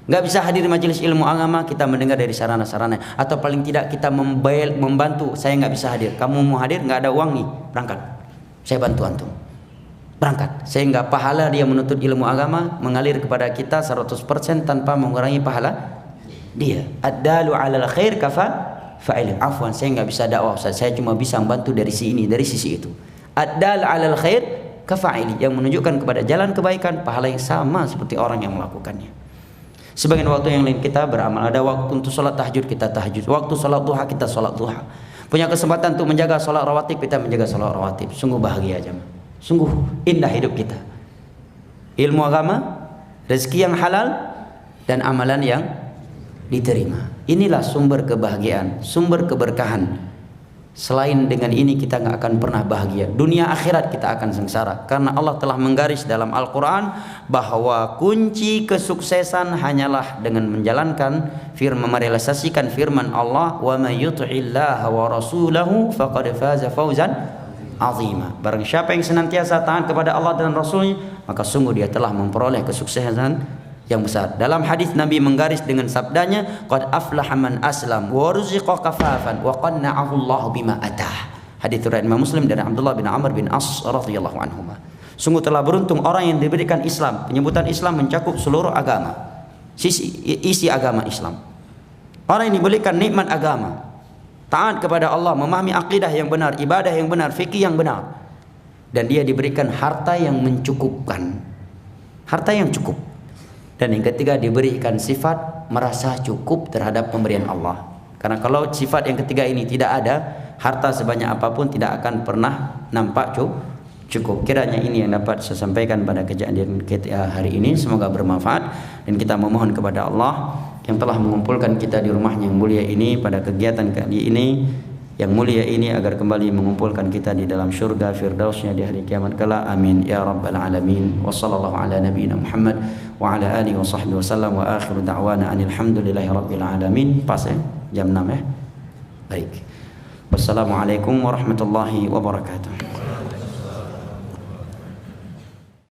Nggak bisa hadir majelis ilmu agama, kita mendengar dari sarana-sarana. Atau paling tidak kita membantu. Saya nggak bisa hadir. Kamu mau hadir, nggak ada uang nih, berangkat. Saya bantu antum. Berangkat. Sehingga pahala dia menuntut ilmu agama mengalir kepada kita 100% tanpa mengurangi pahala dia. Ad-dalu 'alal khair kafa fa'il. Afwan, saya nggak bisa dakwah Ustaz. Saya cuma bisa membantu dari sini, dari sisi itu. Ad-dal 'alal khair kafa'ili, yang menunjukkan kepada jalan kebaikan, pahala yang sama seperti orang yang melakukannya. Sebagian waktu yang lain kita beramal. Ada waktu untuk sholat tahajud, kita tahajud. Waktu sholat duha, kita sholat duha. Punya kesempatan untuk menjaga sholat rawatib, kita menjaga sholat rawatib. Sungguh bahagia jemaah. Sungguh indah hidup kita. Ilmu agama, rezeki yang halal, dan amalan yang diterima. Inilah sumber kebahagiaan, sumber keberkahan. Selain dengan ini kita nggak akan pernah bahagia. Dunia akhirat kita akan sengsara. Karena Allah telah menggaris dalam Al-Quran bahwa kunci kesuksesan hanyalah dengan menjalankan firman, merealisasikan firman Allah, wa may yuti'illaha wa rasulahu faqad faza fawzan azima. Barang siapa yang senantiasa taat kepada Allah dan Rasulnya, maka sungguh dia telah memperoleh kesuksesan yang besar. Dalam hadis Nabi menggaris dengan sabdanya, qad aflaha man aslam wa ruziqa kafafan wa qanna'ahu Allah bima atah. Hadis riwayat Imam Muslim dari Abdullah bin Amr bin As radhiyallahu anhuma. Sungguh telah beruntung orang yang diberikan Islam. Penyebutan Islam mencakup seluruh agama, isi agama Islam. Orang yang diberikan nikmat agama, taat kepada Allah, memahami akidah yang benar, ibadah yang benar, fikih yang benar, dan dia diberikan harta yang mencukupkan, harta yang cukup. Dan yang ketiga, diberikan sifat merasa cukup terhadap pemberian Allah. Karena kalau sifat yang ketiga ini tidak ada, harta sebanyak apapun tidak akan pernah nampak cukup. Kiranya ini yang dapat saya sampaikan pada kejadian kita hari ini. Semoga bermanfaat, dan kita memohon kepada Allah yang telah mengumpulkan kita di rumahnya yang mulia ini pada kegiatan kali ini yang mulia ini, agar kembali mengumpulkan kita di dalam syurga firdausnya di hari kiamat kala. Amin ya rabbal alamin. Wa sallallahu ala nabiyyina Muhammad wa ala alihi wa sahbihi wasallam, wa akhiru da'wana anil hamdulillahi rabbil alamin. Pas ya, jam 6 ya. Baik. Wassalamualaikum warahmatullahi wabarakatuh.